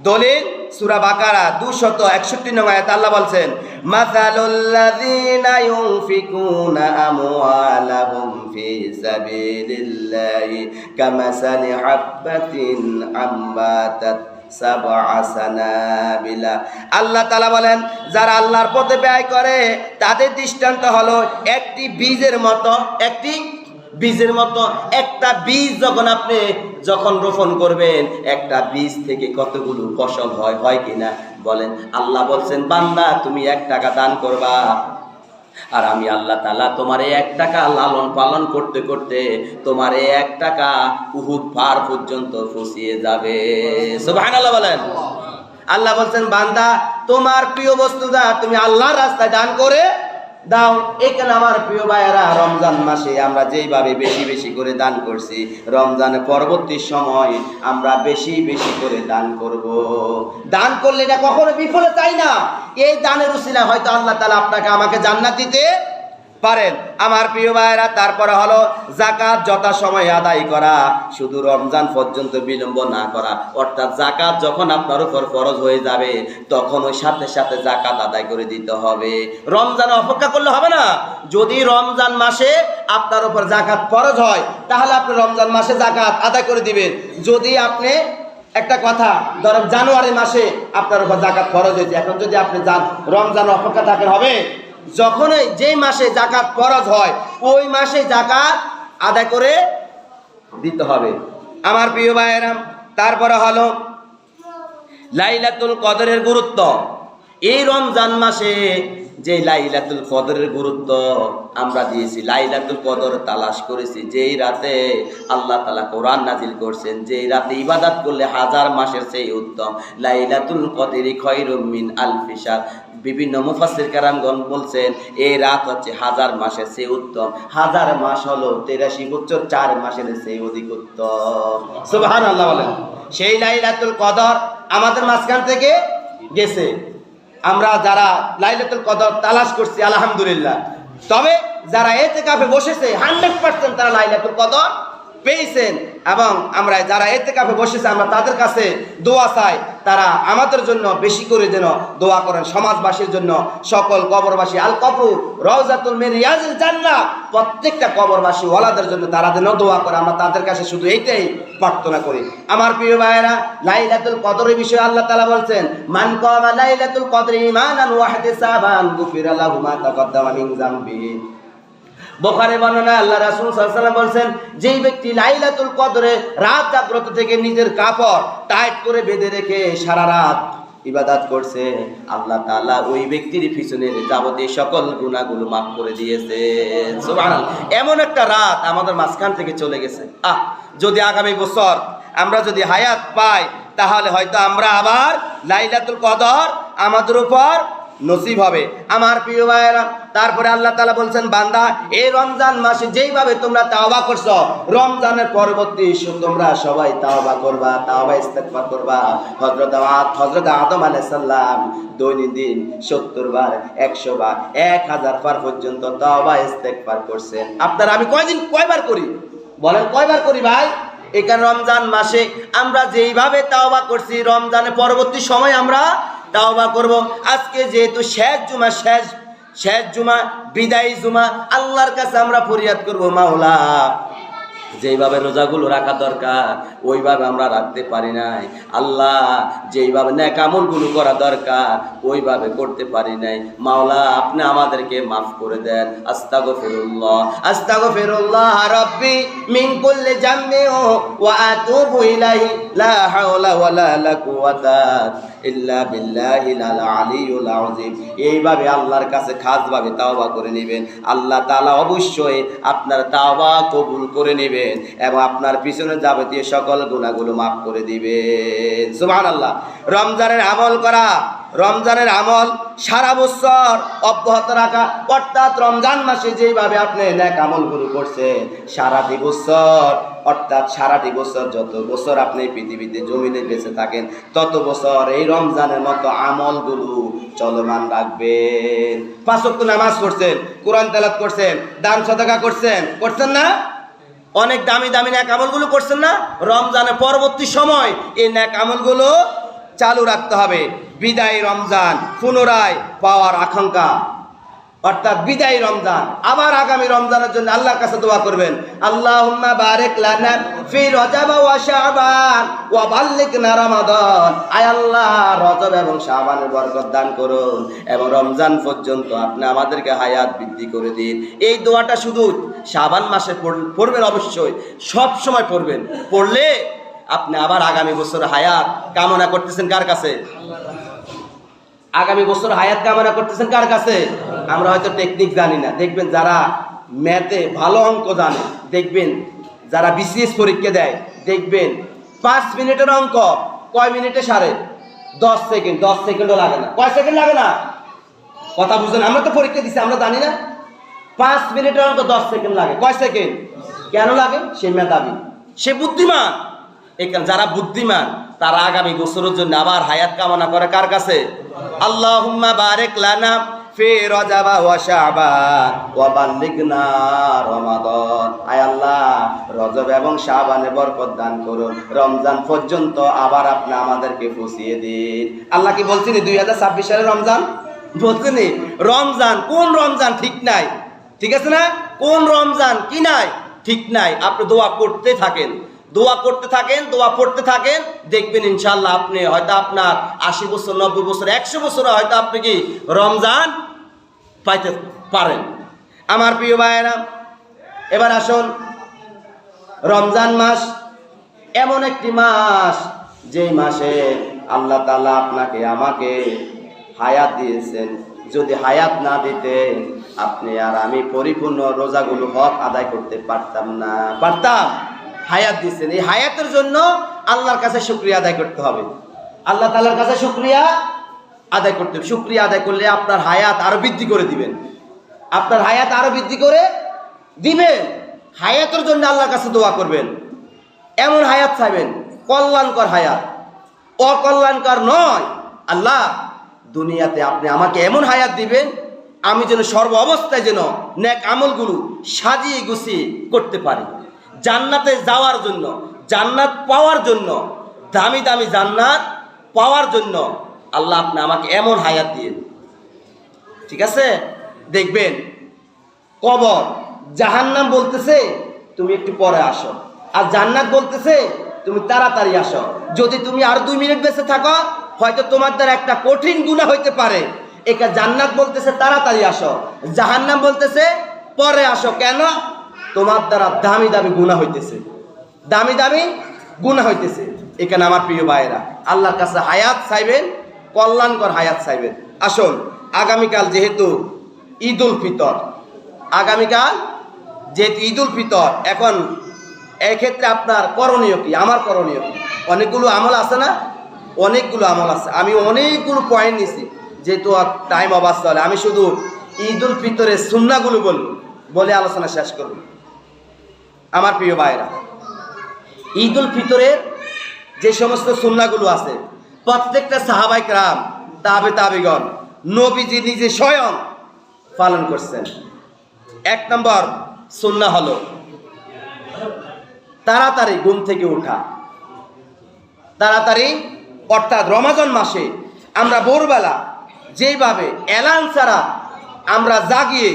দলিল সূরা বাকারা 261 নং আয়াত আল্লাহ বলছেন, মাসালুল লাযিনা ইউনফিকুনা আমওয়ালাহুম ফি সাবিলিল্লাহি কামাসালি হাববাতিন আম্বাতাত সাবআ সানাবিলা। আল্লাহ তাআলা বলেন যারা আল্লাহর পথে ব্যয় করে তাদের দৃষ্টান্ত হলো একটি বীজের মতো। একটি বীজের মতো। একটা বীজ যখন রোপণ করবেন, একটা বীজ থেকে কতগুলো ফসল হয় কিনা বলেন? আল্লাহ বলছেন বান্দা তুমি 1 টাকা দান করবা, আর আমি আল্লাহ তাআলা তোমার 1 টাকা লালন পালন করতে করতে তোমার 1 টাকা উহুদ পাহাড় পর্যন্ত পৌঁছিয়ে যাবে। সুবহানাল্লাহ বলেন। আল্লাহ বলছেন বান্দা তোমার প্রিয় বস্তুটা তুমি আল্লাহর রাস্তায় দান করে দাও। এখানে আমার প্রিয় ভাইয়েরা, রমজান মাসে আমরা যেইভাবে বেশি বেশি করে দান করছি, রমজানের পরবর্তী সময় আমরা বেশি বেশি করে দান করব। দান করলে এটা কখনো বিফলে চাই না। এই দানের উসিলায় হয়তো আল্লাহ তাআলা আপনাকে আমাকে জান্নাত দিতে পারেন। আমার প্রিয় ভাইয়েরা, তারপরে হলো যাকাত যথাসময়ে আদায় করা, শুধু রমজান পর্যন্ত বিলম্ব না করা। অর্থাৎ যাকাত যখন আপনার উপর ফরজ হয়ে যাবে তখন ওই সাথে সাথে যাকাত আদায় করে দিতে হবে। রমজান অপেক্ষা করলে হবে না। যদি রমজান মাসে আপনার উপর যাকাত ফরজ হয় তাহলে আপনি রমজান মাসে যাকাত আদায় করে দিবেন। যদি আপনি একটা কথা ধরেন জানুয়ারি মাসে আপনার উপর যাকাত ফরজ হয়েছে, এখন যদি আপনি রমজান অপেক্ষা থাকেন হবে? যখন যে মাসে যাকাত ফরজ হয় ওই মাসে যাকাত আদায় করে দিতে হবে। আমার প্রিয় ভাইয়েরা, তারপরে হলো লাইলাতুল কদরের গুরুত্ব। এই রমজান মাসে যে লাইলাতুল কদরের গুরুত্ব আমরা দিয়েছি, লাইলাতুল কদর তালাশ করেছি, যেই রাতে আল্লাহ তাআলা কোরআন নাজিল করছেন, যেই রাতে ইবাদত করলে 1000 মাসের চেয়ে উত্তম। লাইলাতুল কদরি খায়রুম মিন আলফি শাহর। বিভিন্ন মুফাসসির কেরামগণ বলছেন এই রাত হচ্ছে 1000 মাসের চেয়ে উত্তম। 1000 মাস হলো 83 বছর 4 মাসের চেয়ে অধিক উত্তম। সুবহানাল্লাহ বলেন। সেই লাইলাতুল কদর আমাদের মাঝখান থেকে গেছে। আমরা যারা লাইলাতুল কদর তালাশ করছি আলহামদুলিল্লাহ। তবে যারা ইতিকাফে বসেছে 100% তারা লাইলাতুল কদর পেয়েছেন। এবং আমরা যারা ইতিকাফে বসেছে আমরা তাদের কাছে দোয়া চাই, তারা আমাদের জন্য বেশি করে যেন দোয়া করেন। সমাজবাসীর জন্য, সকল কবরবাসী, আল কবর রাউজাতুল মিন রিয়াজিল জান্নাহ, প্রত্যেকটা কবরবাসী ওয়ালাদের জন্য তারা যেন দোয়া করে। আমরা তাদের কাছে শুধু এইটাই প্রার্থনা করি। আমার প্রিয় ভাইয়েরা, লাইলাতুল কদরের বিষয়ে আল্লাহ তাআলা বলছেন মান কামা লাইলাতুল কদরি ঈমানান ওয়া ইহতিসাবান গুফিরা লাহু মা তাকাদ্দামা মিন যামবিহি। বুখারী বর্ণনা আল্লাহ রাসূল সাল্লাল্লাহু আলাইহি ওয়াসাল্লাম বলেন যেই ব্যক্তি লাইলাতুল কদরে রাত জাগ্রত থেকে নিজের কাপড় টাইট করে বেঁধে রেখে সারা রাত ইবাদত করছে, আল্লাহ তাআলা ওই ব্যক্তির পিছনের যাবতীয় সকল গুনাহগুলো মাফ করে দিয়েছেন। সুবহানাল্লাহ। এমন একটা রাত আমাদের মাঝখান থেকে চলে গেছে। যদি আগামী বছর আমরা যদি হায়াত পাই তাহলে হয়তো আমরা আবার লাইলাতুল কদর আমাদের উপর নসিব হবে। আমার প্রিয় ভাইয়েরা, তারপরে আল্লাহ তাআলা বলছেন বান্দা এই রমজান মাসে যেইভাবে তোমরা তাওবা করছো, রমজানের পরবর্তী তোমরা সবাই তাওবা করবা, তাওবা ইস্তেগফার করবা। হযরত আদম আলাইহিস সালাম দৈনন্দিন 70 বার, 100 বার, 1000 বার পর্যন্ত তাওবা ইস্তেগফার করছেন। আপনারা আমি কয়বার করি বলেন? কয়বার করি ভাই? এখানে রমজান মাসে আমরা যেইভাবে তাওবা করছি, রমজানের পরবর্তী সময় আমরা তাওবা করব। আজকে যেহেতু শেষ জুমা, বিদায়ী জুমা, আল্লাহর কাছে আমরা ফরিয়াদ করব মাওলা যেইভাবে রোজাগুলো রাখা দরকার ওইভাবে আমরা রাখতে পারি নাই। আল্লাহ যেইভাবে নেক আমলগুলো করা দরকার ওইভাবে করতে পারি নাই। মাওলা আপনি আমাদেরকে মাফ করে দেন। আস্তাগফিরুল্লাহ রাব্বি মিন কুল্লি জামবি ওয়া আতুবু ইলাইহি লা হাওলা ওয়ালা কুওয়াতা ইল্লা বিল্লাহিল আলিয়্যিল আযীম। এইভাবে আল্লাহর কাছে খাসভাবে তাওবা করে নেবেন। আল্লাহ তাআলা অবশ্যই আপনার তাওবা কবুল করে নেবেন এবং আপনার পিছনে যাবতীয় সকল গুনাহগুলো মাফ করে দিবেন। সুবহানাল্লাহ। রমজানের আমল করা, রমজানের আমল সারা বছর অব্যাহত রাখা, অর্থাৎ রমজান মাসে যেইভাবে আপনি নেক আমলগুলো করছেন সারাটি বছর, অর্থাৎ সারাটি বছর যত বছর আপনি পৃথিবীতে জমিনে বেঁচে থাকেন তত বছর এই রমজানের মতো আমলগুলো চলমান রাখবেন। 5 ওয়াক্ত নামাজ পড়ছেন, কোরআন তেলাওয়াত করছেন, দান সদকা করছেন না? অনেক দামি দামি নেক আমলগুলো করছেন না? রমজানের পরবর্তী সময় এই নেক আমলগুলো চালু রাখতে হবে। বিদায় রমজান পুনরায় পাওয়ার আকাঙ্ক্ষা অর্থাৎ বিদায়ী রমজান। আবার আগামী রমজানের জন্য আল্লাহর কাছে দোয়া করবেন, আল্লাহুম্মা বারিক লানা ফি রজব ওয়া শাবান ওয়া বাল্লিগনা রমাদান। আয় আল্লাহ, রজব এবং শাবানের বরকত দান করুন এবং রমজান পর্যন্ত আপনি আমাদেরকে হায়াত বৃদ্ধি করে দিন। এই দোয়াটা শুধু শাবান মাসে পড়বেন, অবশ্যই সব সময় পড়বেন। পড়লে আপনি আবার আগামী বছর হায়াত কামনা করতেছেন কার কাছে? আগামী বছর হায়াত কামনা করতেছেন কার কাছে? আমরা হয়তো টেকনিক জানি না। দেখবেন যারা ম্যাথে ভালো অঙ্ক জানে, দেখবেন যারা বিসিএস পরীক্ষা দেয়, দেখবেন 5 মিনিটের অঙ্ক কয় মিনিটে সারে? 10 সেকেন্ড। 10 সেকেন্ডও লাগে না। কয় সেকেন্ড লাগে না? কথা বুঝলেন? আমরা তো পরীক্ষা দিচ্ছি, আমরা জানি না। 5 মিনিটের অঙ্ক 10 সেকেন্ড লাগে। কয় সেকেন্ড? কেন লাগে? সে মেধাবী, সে বুদ্ধিমান। এখানে যারা বুদ্ধিমান তারা আগামী বছরের জন্য আবার হায়াত কামনা করে কার কাছে? আল্লাহুম্মা বারিক লানা ফি রজব ওয়া শাবান ওয়া বাল্লিগনা রমাদান। আয় আল্লাহ, রজব এবং শাবানে বরকত দান করুন, রমজান পর্যন্ত আবার আপনি আমাদেরকে পৌঁছিয়ে দিন। আল্লাহ কি বলছেন 2026 সালের রমজান? বলছেন রমজান। কোন রমজান ঠিক নাই, ঠিক আছে না? কোন রমজান কি নাই, ঠিক নাই। আপনি দোয়া করতে থাকেন, দোয়া করতে থাকেন, দোয়া পড়তে থাকেন, দেখবেন ইনশাআল্লাহ আপনি হয়তো আপনার 80 বছর, 90 বছর, 100 বছর হয়তো আপনি কি রমজান পাইতে পারেন। আমার প্রিয় ভাইয়েরা, এবার আসুন, রমজান মাস এমন একটি মাস যেই মাসে আল্লাহ তাআলা আপনাকে আমাকে হায়াত দিয়েছেন। যদি হায়াত না দিতেন আপনি আর আমি পরিপূর্ণ রোজাগুলো হক আদায় করতে পারতাম না। পারতাম? হায়াত দিচ্ছেন, এই হায়াতের জন্য আল্লাহর কাছে শুকরিয়া আদায় করতে হবে। আল্লাহ তাআলার কাছে শুকরিয়া আদায় করতে হবে। শুকরিয়া আদায় করলে আপনার হায়াত আরো বৃদ্ধি করে দিবেন, আপনার হায়াত আরো বৃদ্ধি করে দিবেন। হায়াতের জন্য আল্লাহর কাছে দোয়া করবেন, এমন হায়াত চাইবেন, কল্যাণকর হায়াত, অকল্যাণকর নয়। আল্লাহ, দুনিয়াতে আপনি আমাকে এমন হায়াত দিবেন আমি যেন সর্ব অবস্থায় যেন নেক আমলগুলো সাজিয়ে গুছিয়ে করতে পারি। জান্নাতে যাওয়ার জন্য, জান্নাত পাওয়ার জন্য, দামি দামি জান্নাত পাওয়ার জন্য আল্লাহ আপনি আমাকে এমন হায়াত দিয়ে, ঠিক আছে? দেখবেন কবর, জাহান্নাম বলতেছে তুমি একটু পরে আসো, আর জান্নাত বলতেছে তুমি তাড়াতাড়ি আসো। যদি তুমি আর 2 মিনিট বেঁচে থাকো হয়তো তোমার দ্বারা একটা কঠিন গুনাহ হইতে পারে। একা জান্নাত বলতেছে তাড়াতাড়ি আসো, জাহান্নাম বলতেছে পরে আসো। কেন? তোমার দ্বারা দামি দামি গুনাহ হইতেছে, দামি দামি গুনাহ হইতেছে। এখানে আমার প্রিয় ভাইয়েরা, আল্লাহর কাছে হায়াত চাইবেন, কল্যাণকর হায়াত চাইবেন। আসুন, আগামীকাল যেহেতু ঈদুল ফিতর, আগামীকাল যেহেতু ঈদুল ফিতর, এখন এক্ষেত্রে আপনার করণীয় কি? আমার করণীয় কি? অনেকগুলো আমল আছে না? অনেকগুলো আমল আছে। আমি অনেকগুলো পয়েন্ট নিছি, যেহেতু টাইম অবাস চলে। আমি শুধু ঈদুল ফিতরের সুন্নাহগুলো বলে আলোচনা শেষ করব। আমার প্রিয় ভাইরা, ঈদুল ফিতরের যে সমস্ত সুন্নাহগুলো আছে প্রত্যেকটা সাহাবায়ে কেরাম, তাবেগণ, নবীজি নিজে স্বয়ং পালন করছেন। 1 নম্বর সুন্নাহ হলো তাড়াতাড়ি ঘুম থেকে ওঠা। তাড়াতাড়ি, অর্থাৎ রমজান মাসে আমরা ভোরবেলা যেইভাবে এলান ছাড়া আমরা জাগিয়ে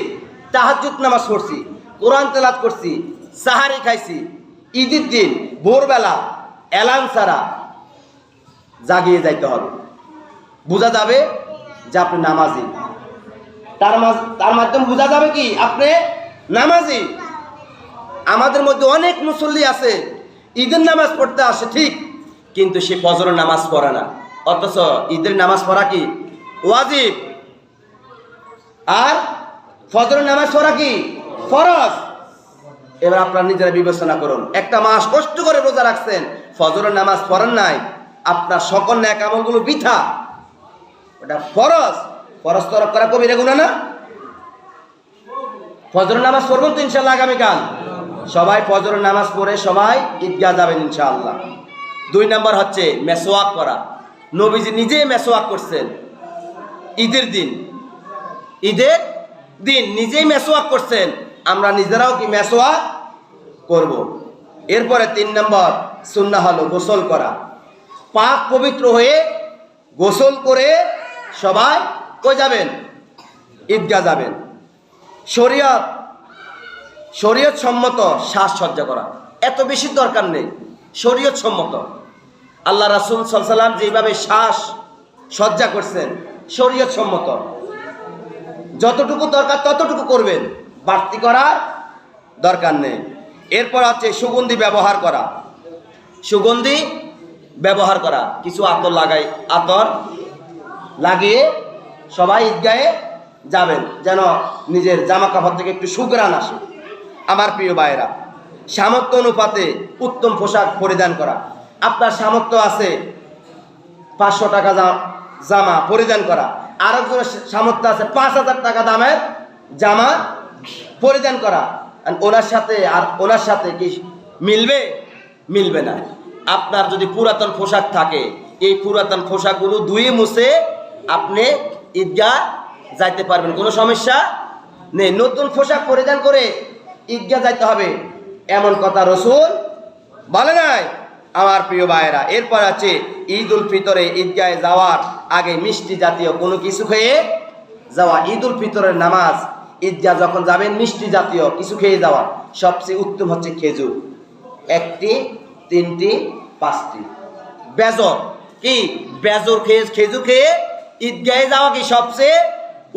তাহাজ্জুদ নামাজ পড়ছি, কোরআন তেলাওয়াত করছি, সাহারি খাইছি, ঈদের দিন ভোরবেলা এলান ছাড়া জাগিয়ে যাইতে হবে। বোঝা যাবে যে আপনি নামাজি। তার মাধ্যমে বোঝা যাবে কি আপনি নামাজি। আমাদের মধ্যে অনেক মুসল্লি আছে ঈদের নামাজ পড়তে আসে ঠিক, কিন্তু সে ফজরের নামাজ পড়ে না। অথচ ঈদের নামাজ পড়া কি ওয়াজিব, আর ফজরের নামাজ পড়া কি ফরজ। এবার আপনারা নিজেরা বিবেচনা করুন, একটা মাস কষ্ট করে রোজা রাখছেন, ফজরের নামাজ পড়েন নাই, আপনার সকল নেক আমলগুলো বৃথা। ওটা ফরজ, ফরজ তরক করা কবিরা গুনাহ না? ফজরের নামাজ পড়বেন তো ইনশাআল্লাহ আগামীকাল? সবাই ফজরের নামাজ পড়ে সবাই ঈদগাহ যাবেন ইনশাআল্লাহ। 2 নম্বর হচ্ছে মেসওয়াক করা। নবীজি নিজে মেসওয়াক করছেন ঈদের দিন, ঈদের দিন নিজেই মেসওয়াক করছেন। আমরা নিজেরাও কি মেসওয়াক করব। এরপরে 3 নম্বর সুন্নাহ হলো গোসল করা। পাক পবিত্র হয়ে গোসল করে সবাই কই যাবেন? ঈদগাহ যাবেন। শরীয়ত সম্মত সাজসজ্জা করা, এত বেশি দরকার নেই, শরীয়ত সম্মত। আল্লাহ রাসূল সাল্লাল্লাহু আলাইহি ওয়াসাল্লাম যেভাবে সজ্জা করছেন শরীয়ত সম্মত, যতটুকু দরকার ততটুকু করবেন, বাড়তি করার দরকার নেই। এরপর হচ্ছে সুগন্ধি ব্যবহার করা। সুগন্ধি ব্যবহার করা, কিছু আতর লাগিয়ে সবাই ঈদগাহে যাবেন, যেন নিজের জামা কাপড় থেকে একটু সুঘ্রাণ আসে। আমার প্রিয় ভাইয়েরা, সামর্থ্য অনুপাতে উত্তম পোশাক পরিধান করা। আপনার সামর্থ্য আছে 500 টাকা জামা পরিধান করা, আরেকজনের সামর্থ্য আছে 5000 টাকা দামের জামা পরিধান করা, ওনার সাথে কি মিলবে না। আপনার যদি পুরাতন পোশাক থাকে, এই পুরাতন পোশাকগুলো ধুয়ে মুছে আপনি ঈদগাহ যাইতে পারবেন, কোনো সমস্যা নেই। নতুন পোশাক পরিধান করে ঈদগাহ যাইতে হবে এমন কথা রাসূল বলে নাই, আমার প্রিয় ভাইয়েরা। এরপর আছে ঈদ উল ফিতরে ঈদগাহে যাওয়ার আগে মিষ্টি জাতীয় কোনো কিছু খেয়ে যাওয়া। ঈদ উল ফিতরের নামাজ ঈদগাহ যখন যাবেন মিষ্টি জাতীয় কিছু খেয়ে যাওয়া। সবচেয়ে উত্তম হচ্ছে খেজুর, 1টি 3টি 5টি খেজুর খেয়ে ঈদগাহে যাওয়া কি সবচেয়ে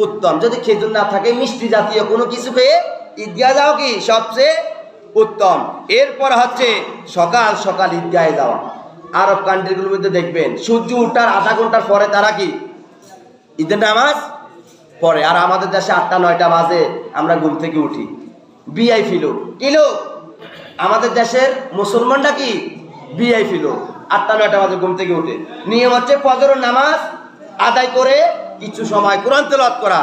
উত্তম। যদি খেজুর না থাকে মিষ্টি জাতীয় কোনো কিছু খেয়ে ঈদগাহে যাওয়া কি সবচেয়ে উত্তম। এরপর হচ্ছে সকাল সকাল ঈদগাহে যাওয়া। আরব কান্ট্রিগুলোর মধ্যে দেখবেন সূর্য ওঠার আধা ঘন্টার পরে তারা কি ঈদের নামাজ পড়ে, আর আমাদের দেশে 8টা-9টা বাজে আমরা ঘুম থেকে উঠি। ভিআইপি লোক কি লোক, আমাদের দেশের মুসলমানরা কি ভিআইপি লোক, 8টা-9টা বাজে ঘুম থেকে উঠে। নিয়ম হচ্ছে ফজরের নামাজ আদায় করে কিছু সময় কোরআন তেলাওয়াত করা,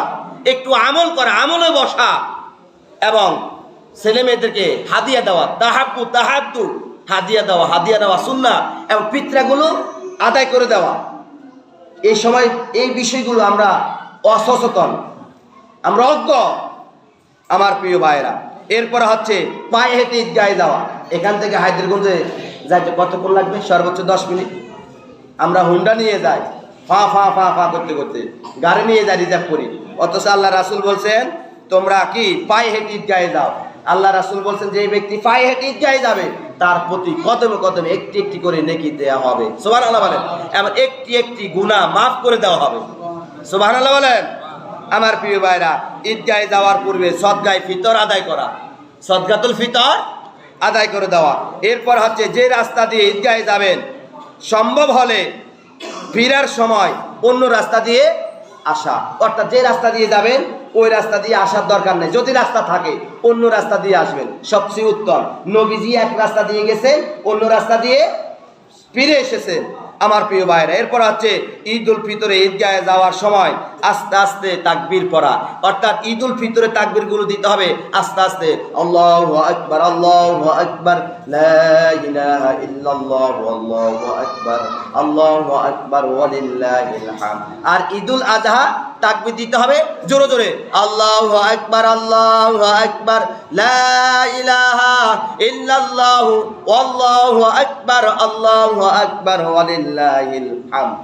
একটু আমল করা, আমলে বসা, এবং ছেলে মেয়েদেরকে হাদিয়া দেওয়া, তাহাদ্দু হাদিয়া দেওয়া সুন্নাহ, এবং ফিতরাগুলো আদায় করে দেওয়া। এই সময় এই বিষয়গুলো আমরা অসচেতন, আমরা অজ্ঞ, আমার প্রিয় ভাইয়েরা। এরপর হচ্ছে পায়ে হেঁটে ঈদগাহে যাওয়া। এখান থেকে হায়দ্রাবাদে যাইতে কতক্ষণ লাগবে? সর্বোচ্চ 10 মিনিট। আমরা হুন্ডা নিয়ে যাই, ফা করতে করতে গাড়ি নিয়ে যাই, রিজার্ভ করি। অথচ আল্লাহ রাসূল বলছেন তোমরা কি পায়ে হেঁটে ঈদগাহে যাও। আল্লাহ রাসূল বলছেন যে ব্যক্তি পায়ে হেঁটে ঈদগাহে যাবে তার প্রতি কদমে কদমে একটি একটি করে নেকি দেওয়া হবে। সুবহানাল্লাহ বলেন। এমন একটি একটি গুনাহ মাফ করে দেওয়া হবে। সুবহানাল্লাহ বলেন। আমার প্রিয় ভাইরা, ঈদগাহে যাওয়ার পূর্বে সদকায়ে ফিতর আদায় করা, সদকাতুল ফিতর আদায় করে দেওয়া। এরপর হচ্ছে যে রাস্তা দিয়ে ঈদগাহে যাবেন সম্ভব হলে ফেরার সময় অন্য রাস্তা দিয়ে আসা, অর্থাৎ যে রাস্তা দিয়ে যাবেন ওই রাস্তা দিয়ে আসার দরকার নেই। যদি রাস্তা থাকে অন্য রাস্তা দিয়ে আসবেন, সবচেয়ে উত্তম। নবীজি এক রাস্তা দিয়ে গেছেন, অন্য রাস্তা দিয়ে ফিরে এসেছেন। আমার প্রিয় ভাইরা, এরপর হচ্ছে ঈদ উল ফিতরে ঈদগাহে যাওয়ার সময় আস্তে আস্তে তাকবীর পড়া, অর্থাৎ ঈদ উল ফিতরে তাকবীরগুলো দিতে হবে আস্তে আস্তে। আল্লাহু আকবার, আল্লাহু আকবার, লা ইলাহা ইল্লাল্লাহু, আল্লাহু আকবার, আল্লাহু আকবার, ওয়ালিল্লাহিল হামদ। আর ঈদুল আযহা তাকবীর দিতে হবে জোরে জোরে, আল্লাহু আকবার, আল্লাহু আকবার, লা ইলাহা ইল্লাল্লাহু, আল্লাহু আকবার, আল্লাহু আকবার, ওয়ালিল্লাহিল হামদ।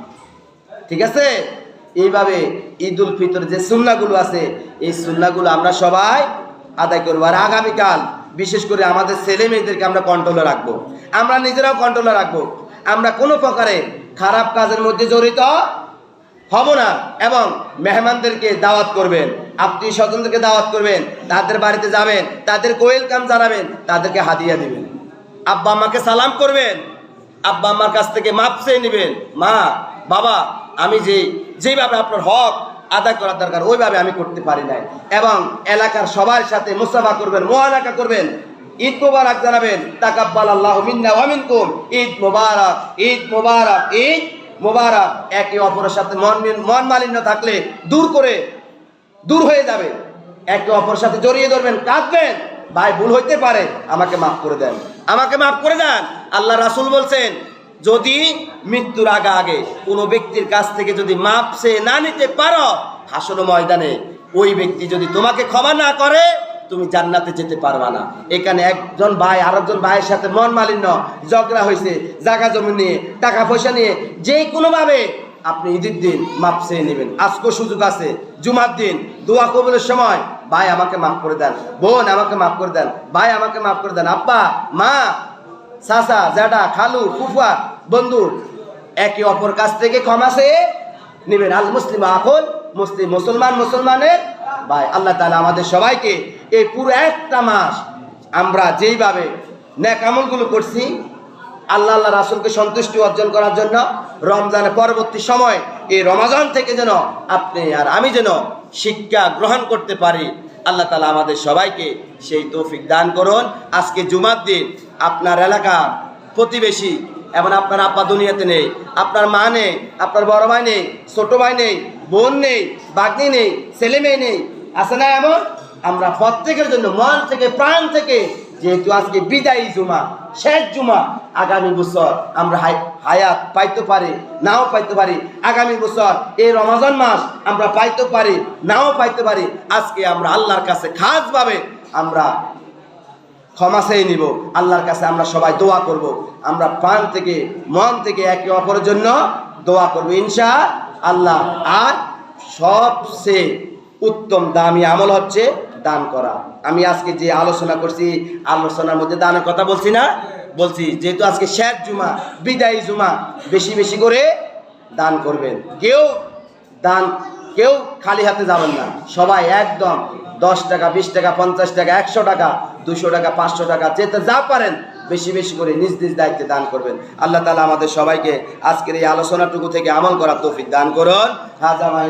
ঠিক আছে? এইভাবে ঈদুল ফিতর যে সুন্নাহগুলো আছে এই সুন্নাহগুলো আমরা সবাই আদায় করবো। আর আগামীকাল বিশেষ করে আমাদের ছেলে মেয়েদেরকে আমরা কন্ট্রোলে রাখবো, আমরা নিজেরাও কন্ট্রোলে রাখবো। আমরা কোনো প্রকারে খারাপ কাজের মধ্যে জড়িত হব না, এবং মেহমানদেরকে দাওয়াত করবেন, আত্মীয় স্বজনদেরকে দাওয়াত করবেন, তাদের বাড়িতে যাবেন, তাদেরকে ওয়েলকাম জানাবেন, তাদেরকে হাদিয়া দিবেন, আব্বা আম্মাকে সালাম করবেন, আব্বা আম্মার কাছ থেকে মাপ চেয়ে নেবেন, মা বাবা আমি যেভাবে আপনার হক আদায় করার দরকার ওইভাবে আমি করতে পারি নাই, এবং এলাকার সবার সাথে মুসাফা করবেন, মুআনাকা করবেন, ঈদ মোবারক জানাবেন, তাকাব্বালাল্লাহু মিন্না ওয়া মিনকুম, ঈদ মোবারক, ঈদ মোবারক, ঈদ মোবারক। একে অপরের সাথে মন মালিন্য থাকলে দূর হয়ে যাবে। একে অপরের সাথে জড়িয়ে ধরবেন, কাঁদবেন, ভাই ভুল হইতে পারে, আমাকে মাফ করে দেন, আমাকে মাফ করে দেন। আল্লাহ রাসূল বলছেন যদি মৃত্যুর আগে কোনো ব্যক্তির কাছ থেকে যদি মাপ চেয়ে না নিতে পারো, হাসর ময়দানে ওই ব্যক্তি যদি তোমাকে ক্ষমা না করে তুমি জান্নাতে যেতে পারবা না। এখানে একজন ভাই আরেকজন ভাইয়ের সাথে মন মালিন্য ঝগড়া হয়েছে, জায়গা জমি নিয়ে, টাকা পয়সা নিয়ে, যে কোনোভাবে আপনি ঈদের দিন মাপ চেয়ে নেবেন। আজকে সুযোগ আছে, জুমার দিন দোয়া কবুলের সময় ভাই আমাকে মাফ করে দেন, বোন আমাকে মাফ করে দেন, ভাই আমাকে মাফ করে দেন, আব্বা মা চাচা জ্যাঠা খালু ফুফা বন্ধু একে অপর কাছ থেকে ক্ষমা চেয়ে নেবেন। আল মুসলিম আখুন মুসলিম, মুসলমান মুসলমানের ভাই। আল্লাহ তাআলা আমাদের সবাইকে এই পুরো একটা মাস আমরা যেইভাবে নেক আমলগুলো করছি আল্লাহ আল্লাহ রাসূলকে সন্তুষ্টি অর্জন করার জন্য, রমজানের পরবর্তী সময় এই রমাজান থেকে যেন আপনি আর আমি যেন শিক্ষা গ্রহণ করতে পারি, আল্লাহ তাআলা আমাদের সবাইকে সেই তৌফিক দান করুন। আজকে জুমার দিন আপনার এলাকার প্রতিবেশী এবং আপনার আব্বা দুনিয়াতে নেই, আপনার মা নেই, আপনার বড় ভাই নেই, ছোট ভাই নেই, বোন নেই, বাগ্নি নেই, ছেলে মেয়ে নেই, আছে না এমন? আমরা প্রত্যেকের জন্য মন থেকে প্রাণ থেকে, যেহেতু আজকে বিদায়ী জুমা, শেষ জুমা, আগামী বছর আমরা হায়াত পাইতে পারি নাও পাইতে পারি, আগামী বছর এই রমজান মাস আমরা পাইতে পারি নাও পাইতে পারি। আজকে আমরা আল্লাহর কাছে খাসভাবে আমরা ক্ষমা চেয়ে নিব, আল্লাহর কাছে আমরা সবাই দোয়া করব, আমরা প্রাণ থেকে মন থেকে একে অপরের জন্য দোয়া করব ইনশাআল্লাহ। আর সবচেয়ে উত্তম দামি আমল হচ্ছে দান করা। আমি আজকে যে আলোচনা করছি, আলোচনার মধ্যে দানের কথা বলছি না? বলছি, যেহেতু আজকে শেষ জুমা, বিদায়ী জুমা, বেশি বেশি করে দান করবেন। কেউ খালি হাতে যাবেন না, সবাই একদম 10 টাকা 20 টাকা 50 টাকা 100 টাকা 200 টাকা 500 টাকা যেতে যা পারেন বেশি বেশি করে নিজ নিজ দায়িত্বে দান করবেন। আল্লাহ তাআলা আমাদের সবাইকে আজকের এই আলোচনাটুকু থেকে আমল করার তৌফিক দান করুন। হাযা মা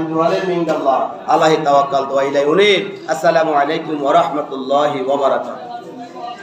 ইনদাল্লাহ, আলাইহি তাওয়াক্কালতু ওয়া ইলাইহি উনীব। আসসালামু আলাইকুম ওয়া রাহমাতুল্লাহি ওয়া বারাকাতুহু।